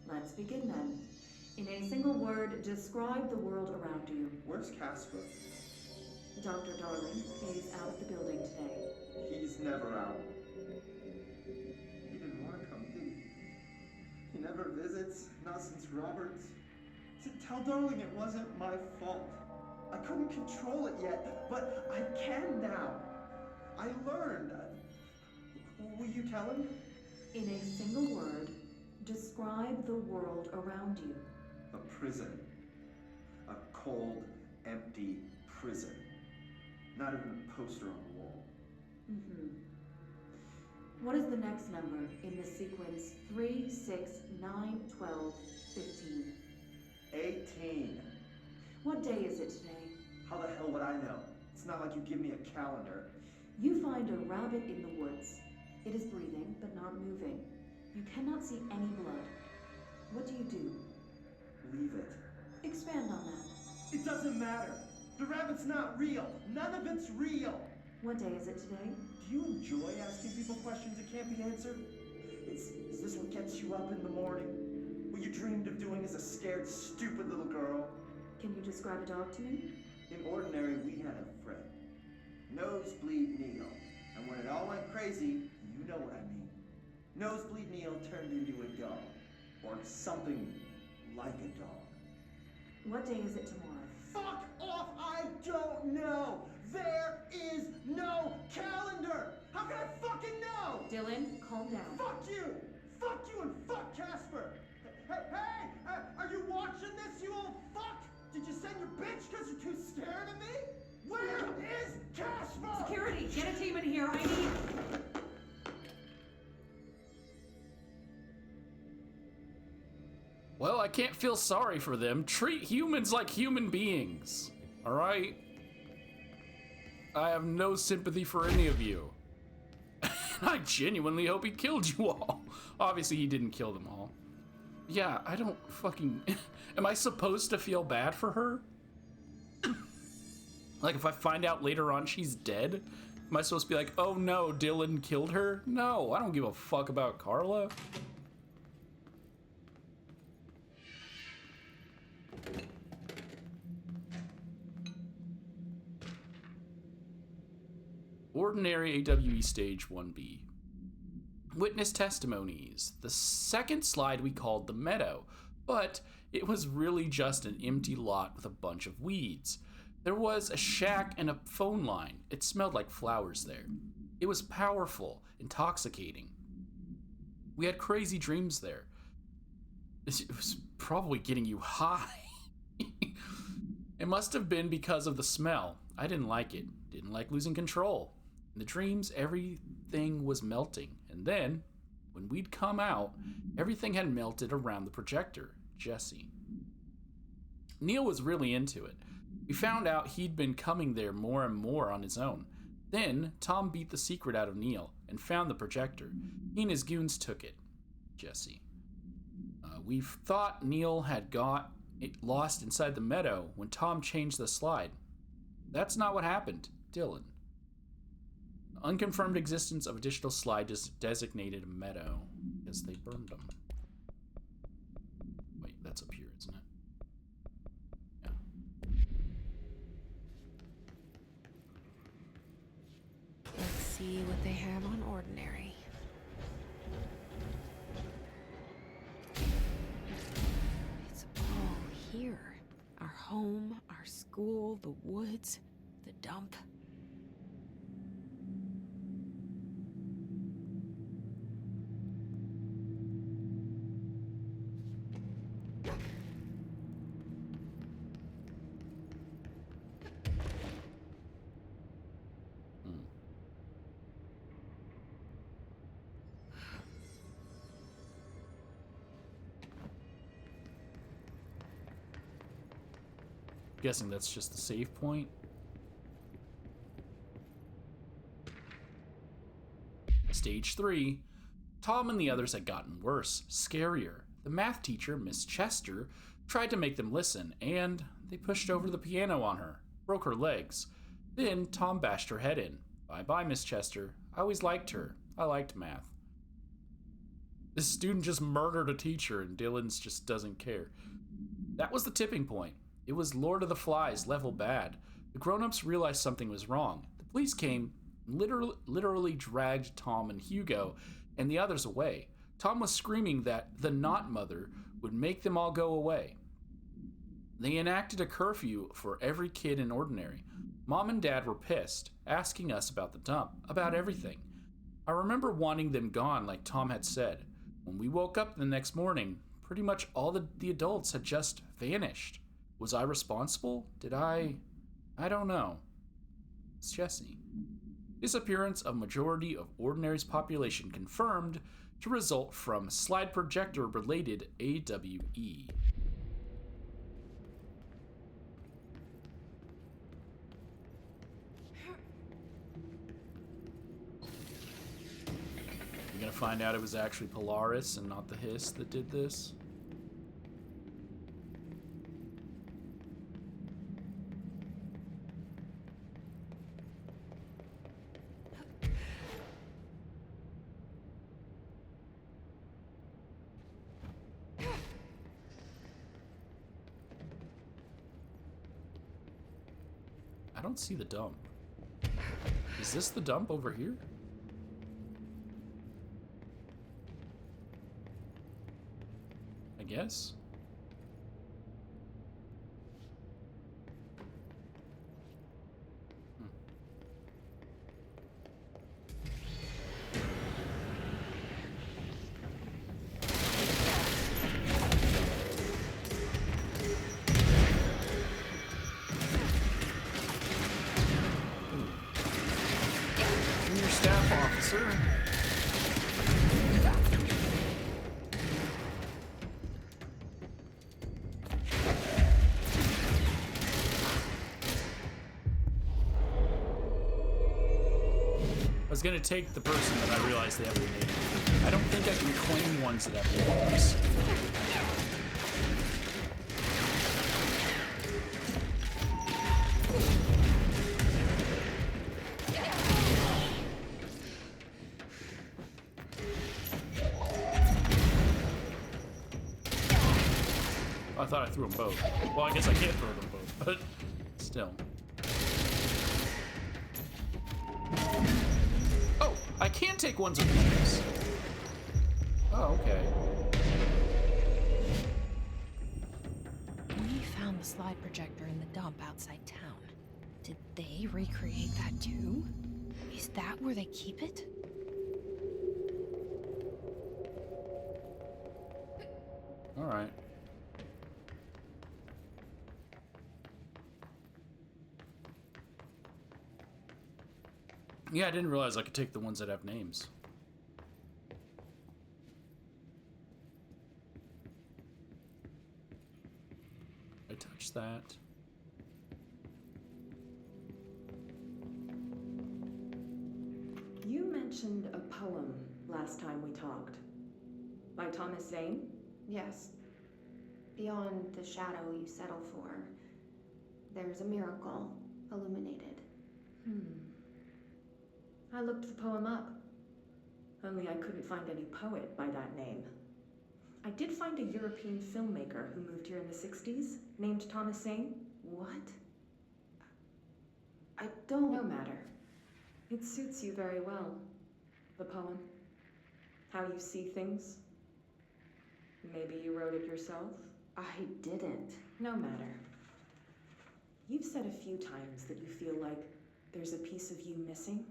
Let's begin then. In a single word, describe the world around you. Where's Casper? Dr. Darling is out of the building today. He's never out. He didn't want to come here. never visits, not since Robert's. Tell Darling it wasn't my fault. I couldn't control it yet, but I can now. I learned. Will you tell him? In a single word, describe the world around you. A prison. A cold, empty prison. Not even a poster on the wall. What is the next number in the sequence 3, 6, 9, 12, 15? 18. What day is it today? How the hell would I know? It's not like you give me a calendar. You find a rabbit in the woods. It is breathing, but not moving. You cannot see any blood. What do you do? Leave it. Expand on that. It doesn't matter. The rabbit's not real. None of it's real. What day is it today? Do you enjoy asking people questions that can't be answered? Is this what gets you up in the morning? What you dreamed of doing as a scared, stupid little girl? Can you describe a dog to me? In Ordinary, we had a friend. Nosebleed Neil. And when it all went crazy, you know what I mean. Nosebleed Neil turned into a dog. Or something like a dog. What day is it tomorrow? Fuck off! I don't know! There is no calendar! How can I fucking know? Dylan, calm down. Fuck you! Fuck you and fuck Casper! Hey! Are you watching this, you old fuck? Did you send your bitch because you're too scared of me? Where is Casper? Security, get a team in here. I need... Well, I can't feel sorry for them. Treat humans like human beings. All right? I have no sympathy for any of you. I genuinely hope he killed you all. Obviously, he didn't kill them all. Yeah, I don't fucking... Am I supposed to feel bad for her? Like, if I find out later on she's dead, am I supposed to be like, oh no, Dylan killed her? No, I don't give a fuck about Carla. Ordinary AWE Stage 1B. Witness testimonies. The second slide we called the meadow, but it was really just an empty lot with a bunch of weeds. There was a shack and a phone line. It smelled like flowers there. It was powerful, intoxicating. We had crazy dreams there. It was probably getting you high. It must have been because of the smell. I didn't like it. Didn't like losing control. In the dreams, everything was melting. And then, when we'd come out, everything had melted around the projector. Jesse. Neil was really into it. We found out he'd been coming there more and more on his own. Then, Tom beat the secret out of Neil and found the projector. He and his goons took it. Jesse. We thought Neil had got it lost inside the meadow when Tom changed the slide. That's not what happened. Dylan. The unconfirmed existence of a digital slide just designated a meadow because they burned them. Wait, that's up here, isn't it? Yeah. Let's see what they have on Ordinary. It's all here. Our home, our school, the woods, the dump. Guessing that's just the save point. Stage 3. Tom and the others had gotten worse, scarier. The math teacher, Miss Chester, tried to make them listen, and they pushed over the piano on her, broke her legs. Then Tom bashed her head in. Bye-bye, Miss Chester. I always liked her. I liked math. This student just murdered a teacher, and Dylan's just doesn't care. That was the tipping point. It was Lord of the Flies level bad. The grown-ups realized something was wrong. The police came, literally dragged Tom and Hugo and the others away. Tom was screaming that the Not Mother would make them all go away. They enacted a curfew for every kid in Ordinary. Mom and Dad were pissed, asking us about the dump, about everything. I remember wanting them gone, like Tom had said. When we woke up the next morning, pretty much all the adults had just vanished. Was I responsible? Did I don't know. It's Jesse. Disappearance of majority of Ordinary's population confirmed to result from slide projector related AWE. You're gonna find out it was actually Polaris and not the Hiss that did this. I don't see the dump. Is this the dump over here? I guess. Junior staff officer. I was gonna take the person, but I realized they have a name. I don't think I can claim ones that have names. I thought I threw them both. Well, I guess I can't throw them both, but still. Oh, I can take ones of these. Oh, okay. We found the slide projector in the dump outside town. Did they recreate that too? Is that where they keep it? All right. Yeah, I didn't realize I could take the ones that have names. I touched that. You mentioned a poem last time we talked. By Thomas Zane? Yes. Beyond the shadow you settle for, there's a miracle illuminated. I looked the poem up. Only I couldn't find any poet by that name. I did find a European filmmaker who moved here in the 60s, named Thomas Zane. What? I don't... No matter. It suits you very well. The poem. How you see things. Maybe you wrote it yourself? I didn't. No matter. You've said a few times that you feel like there's a piece of you missing.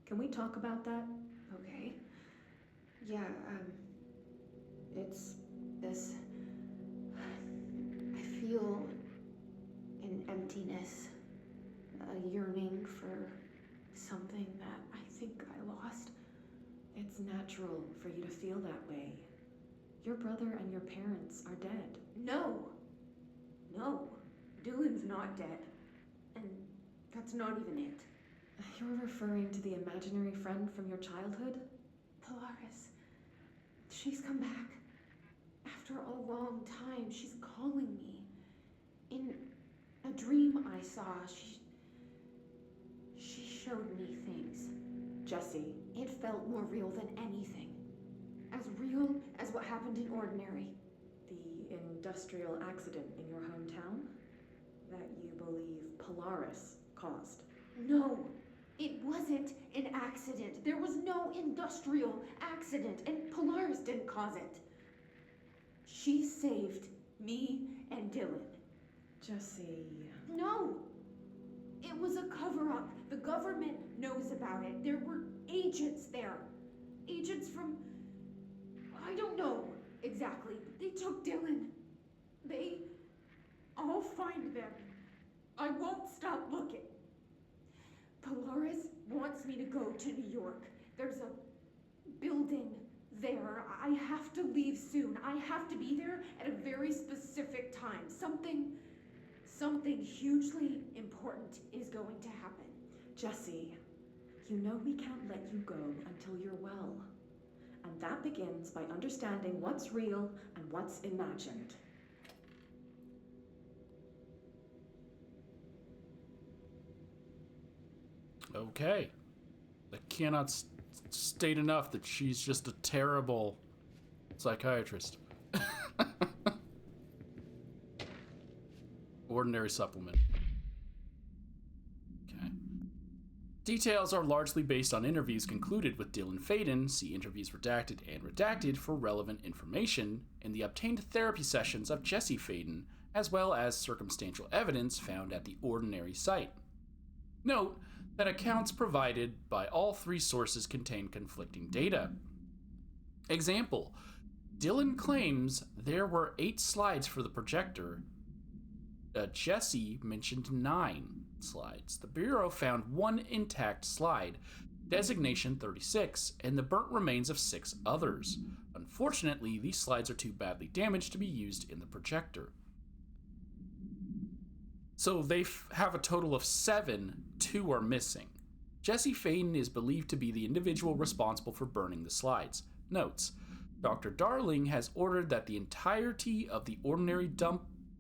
Can we talk about that? Okay. Yeah, it's this... I feel an emptiness, a yearning for something that I think I lost. It's natural for you to feel that way. Your brother and your parents are dead. No! No. Dylan's not dead. And that's not even it. You're referring to the imaginary friend from your childhood? Polaris. She's come back. After a long time, she's calling me. In a dream I saw, she showed me things. Jesse. It felt more real than anything. As real as what happened in Ordinary. The industrial accident in your hometown? That you believe Polaris caused? No. It wasn't an accident. There was no industrial accident, and Polaris didn't cause it. She saved me and Dylan. Jesse. No! It was a cover-up. The government knows about it. There were agents there. Agents from... I don't know exactly. They took Dylan. I'll find them. I won't stop looking. Polaris wants me to go to New York. There's a building there. I have to leave soon. I have to be there at a very specific time. Something hugely important is going to happen. Jesse, you know we can't let you go until you're well. And that begins by understanding what's real and what's imagined. Okay. I cannot state enough that she's just a terrible psychiatrist. Ordinary supplement. Okay. Details are largely based on interviews concluded with Dylan Faden. See interviews redacted and redacted for relevant information, and the obtained therapy sessions of Jesse Faden, as well as circumstantial evidence found at the Ordinary site. Note that accounts provided by all three sources contain conflicting data. Example, Dylan claims there were 8 slides for the projector. Jesse mentioned 9 slides. The Bureau found 1 intact slide, designation 36, and the burnt remains of 6 others. Unfortunately, these slides are too badly damaged to be used in the projector. So they have a total of 7, 2 are missing. Jesse Faden is believed to be the individual responsible for burning the slides. Notes, Dr. Darling has ordered that the entirety of the Ordinary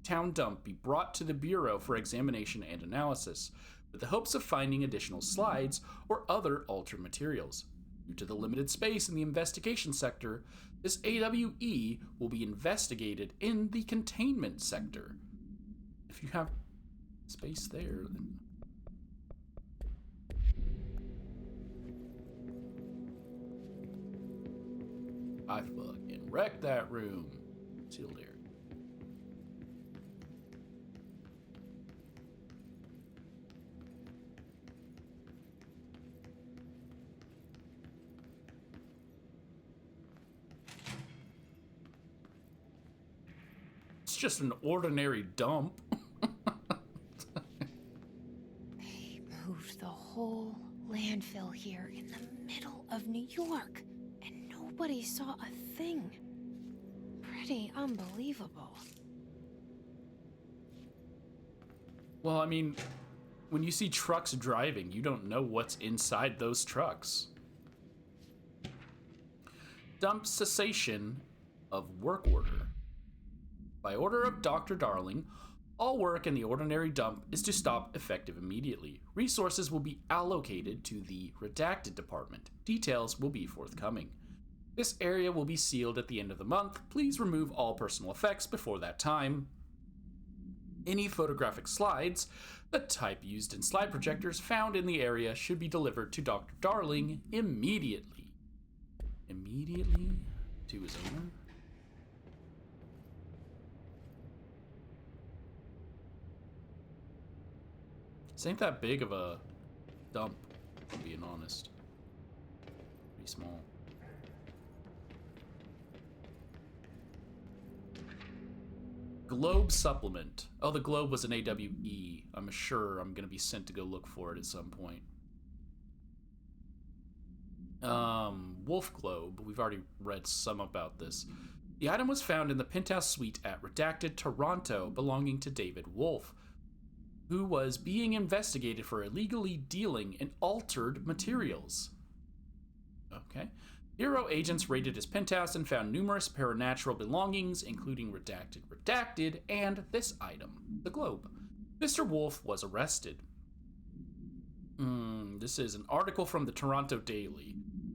town dump be brought to the Bureau for examination and analysis, with the hopes of finding additional slides or other altered materials. Due to the limited space in the investigation sector, this AWE will be investigated in the containment sector. If you have space there, then... I fucking wrecked that room. Sealed area. It's just an ordinary dump. They moved the whole landfill here in the middle of New York, and nobody saw a thing. Pretty unbelievable. Well, I mean, when you see trucks driving, you don't know what's inside those trucks. Dump cessation of work order. By order of Dr. Darling, all work in the Ordinary dump is to stop effective immediately. Resources will be allocated to the redacted department. Details will be forthcoming. This area will be sealed at the end of the month. Please remove all personal effects before that time. Any photographic slides, the type used in slide projectors found in the area, should be delivered to Dr. Darling immediately. Immediately to his owner? This ain't that big of a dump, if I'm being honest. Pretty small. Globe supplement. Oh, the Globe was an AWE. I'm sure I'm going to be sent to go look for it at some point. Wolf Globe. We've already read some about this. The item was found in the penthouse suite at Redacted, Toronto, belonging to David Wolf, who was being investigated for illegally dealing in altered materials. Okay. Bureau agents raided his penthouse and found numerous paranatural belongings, including Redacted, and this item, the Globe. Mr. Wolf was arrested. This is an article from the Toronto Daily.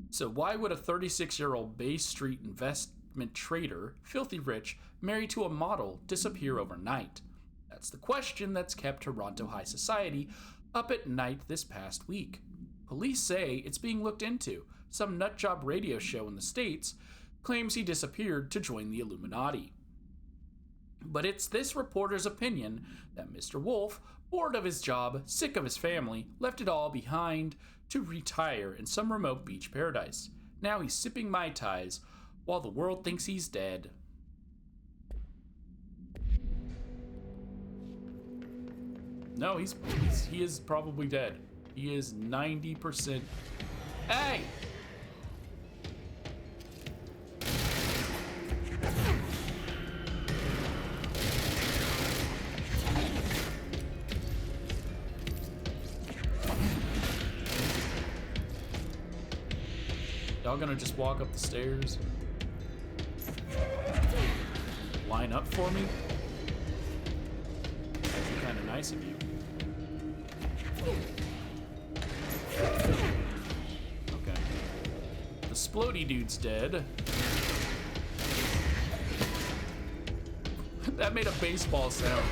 So why would a 36-year-old Bay Street investment trader, filthy rich, married to a model, disappear overnight? That's the question that's kept Toronto high society up at night this past week. Police say it's being looked into. Some nutjob radio show in the States claims he disappeared to join the Illuminati. But it's this reporter's opinion that Mr. Wolf, bored of his job, sick of his family, left it all behind to retire in some remote beach paradise. Now he's sipping Mai Tais while the world thinks he's dead. No, he is probably dead. He is 90%. Hey! Y'all gonna just walk up the stairs? Line up for me? That'd be kind of nice of you. Okay. The Splody dude's dead. That made a baseball sound.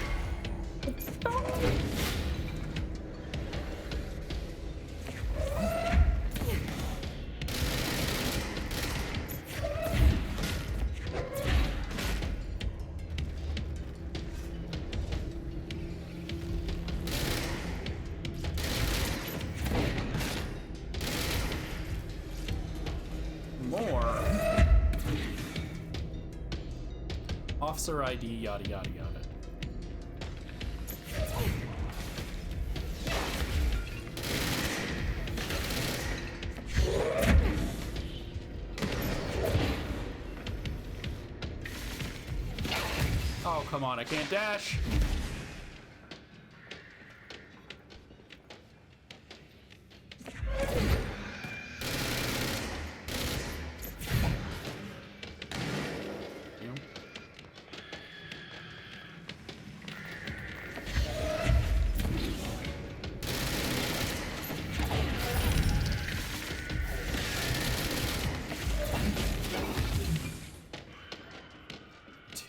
Officer ID, yada yada yada. Oh, come on, I can't dash.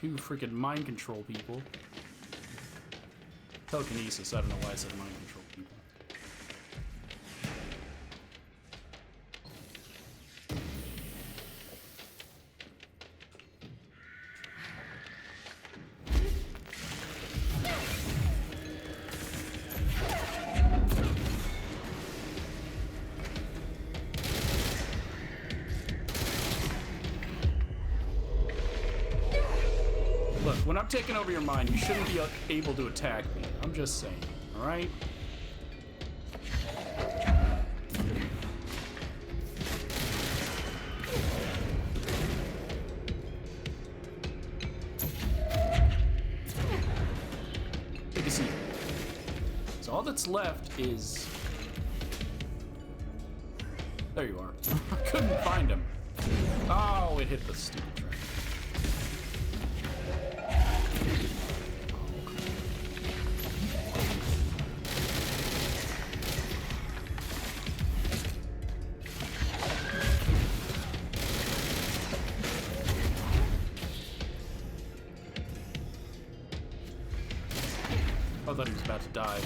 Two freaking mind control people. Telekinesis, I don't know why I said mind control people. Look, when I'm taking over your mind, you shouldn't be able to attack me. I'm just saying, alright? Take a seat. So all that's left is... There you are. I couldn't find him. Oh, it hit the stupid track. I thought he was about to die.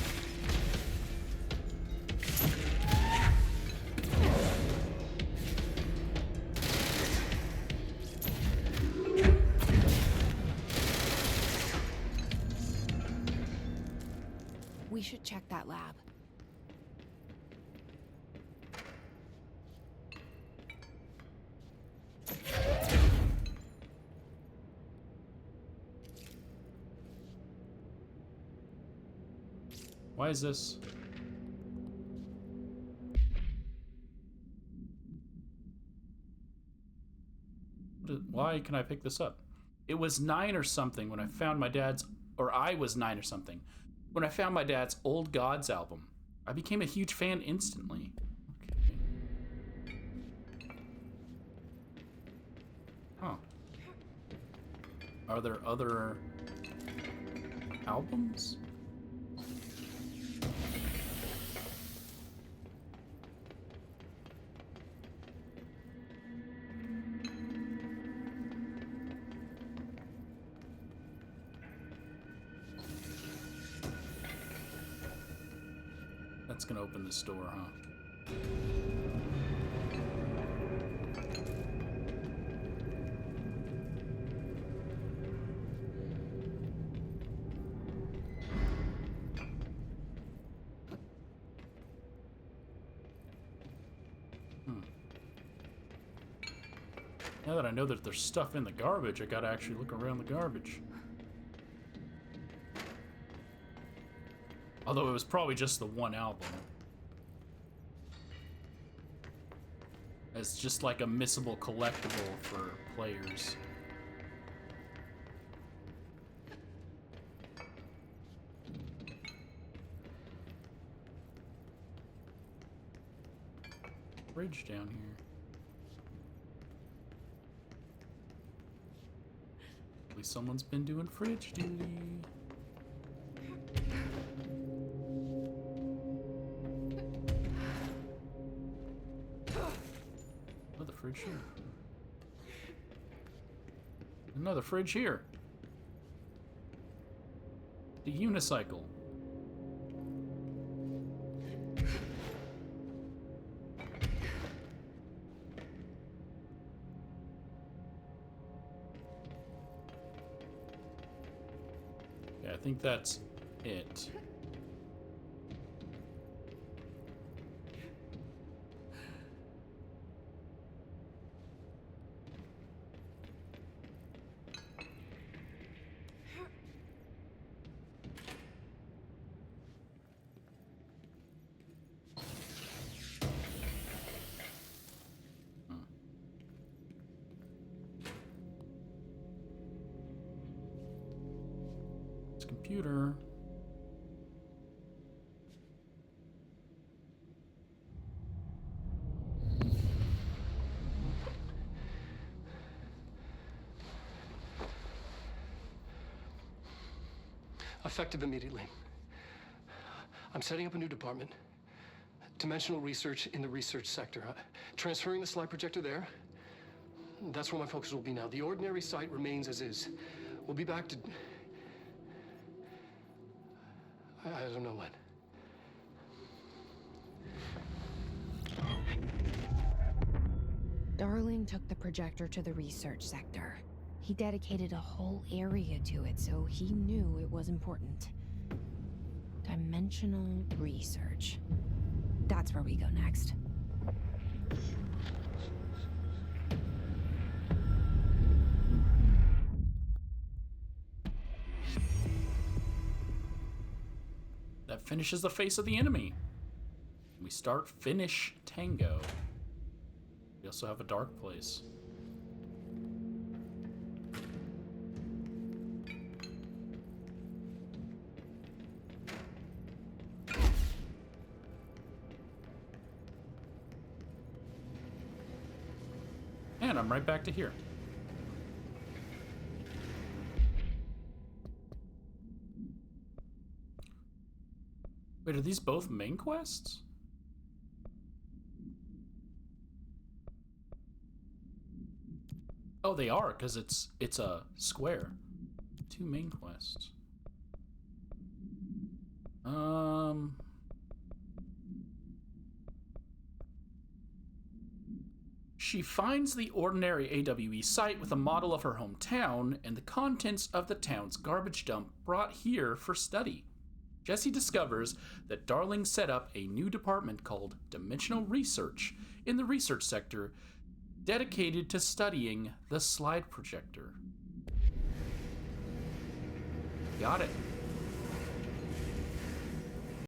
We should check that lab. Why is this? Why can I pick this up? It was 9 or something when I found my dad's, or I was 9 or something, when I found my dad's Old Gods album. I became a huge fan instantly. Okay. Huh. Are there other albums? That's gonna open this door, huh? Now that I know that there's stuff in the garbage, I gotta actually look around the garbage. Although it was probably just the one album. It's just like a missable collectible for players. Bridge down here. At least someone's been doing fridge duty. Another fridge here. Another fridge here. The unicycle. I think that's it. Computer. Effective immediately. I'm setting up a new department. Dimensional research in the research sector. Transferring the slide projector there. That's where my focus will be now. The ordinary site remains as is. We'll be back to... I don't know when. Darling took the projector to the research sector. He dedicated a whole area to it, so he knew it was important. Dimensional research. That's where we go next. That finishes the face of the enemy. We start finish Tango. We also have a dark place. And I'm right back to here. Wait, are these both main quests? Oh, they are, because it's a square. 2 main quests. She finds the ordinary AWE site with a model of her hometown and the contents of the town's garbage dump brought here for study. Jesse discovers that Darling set up a new department called Dimensional Research in the research sector dedicated to studying the slide projector. Got it.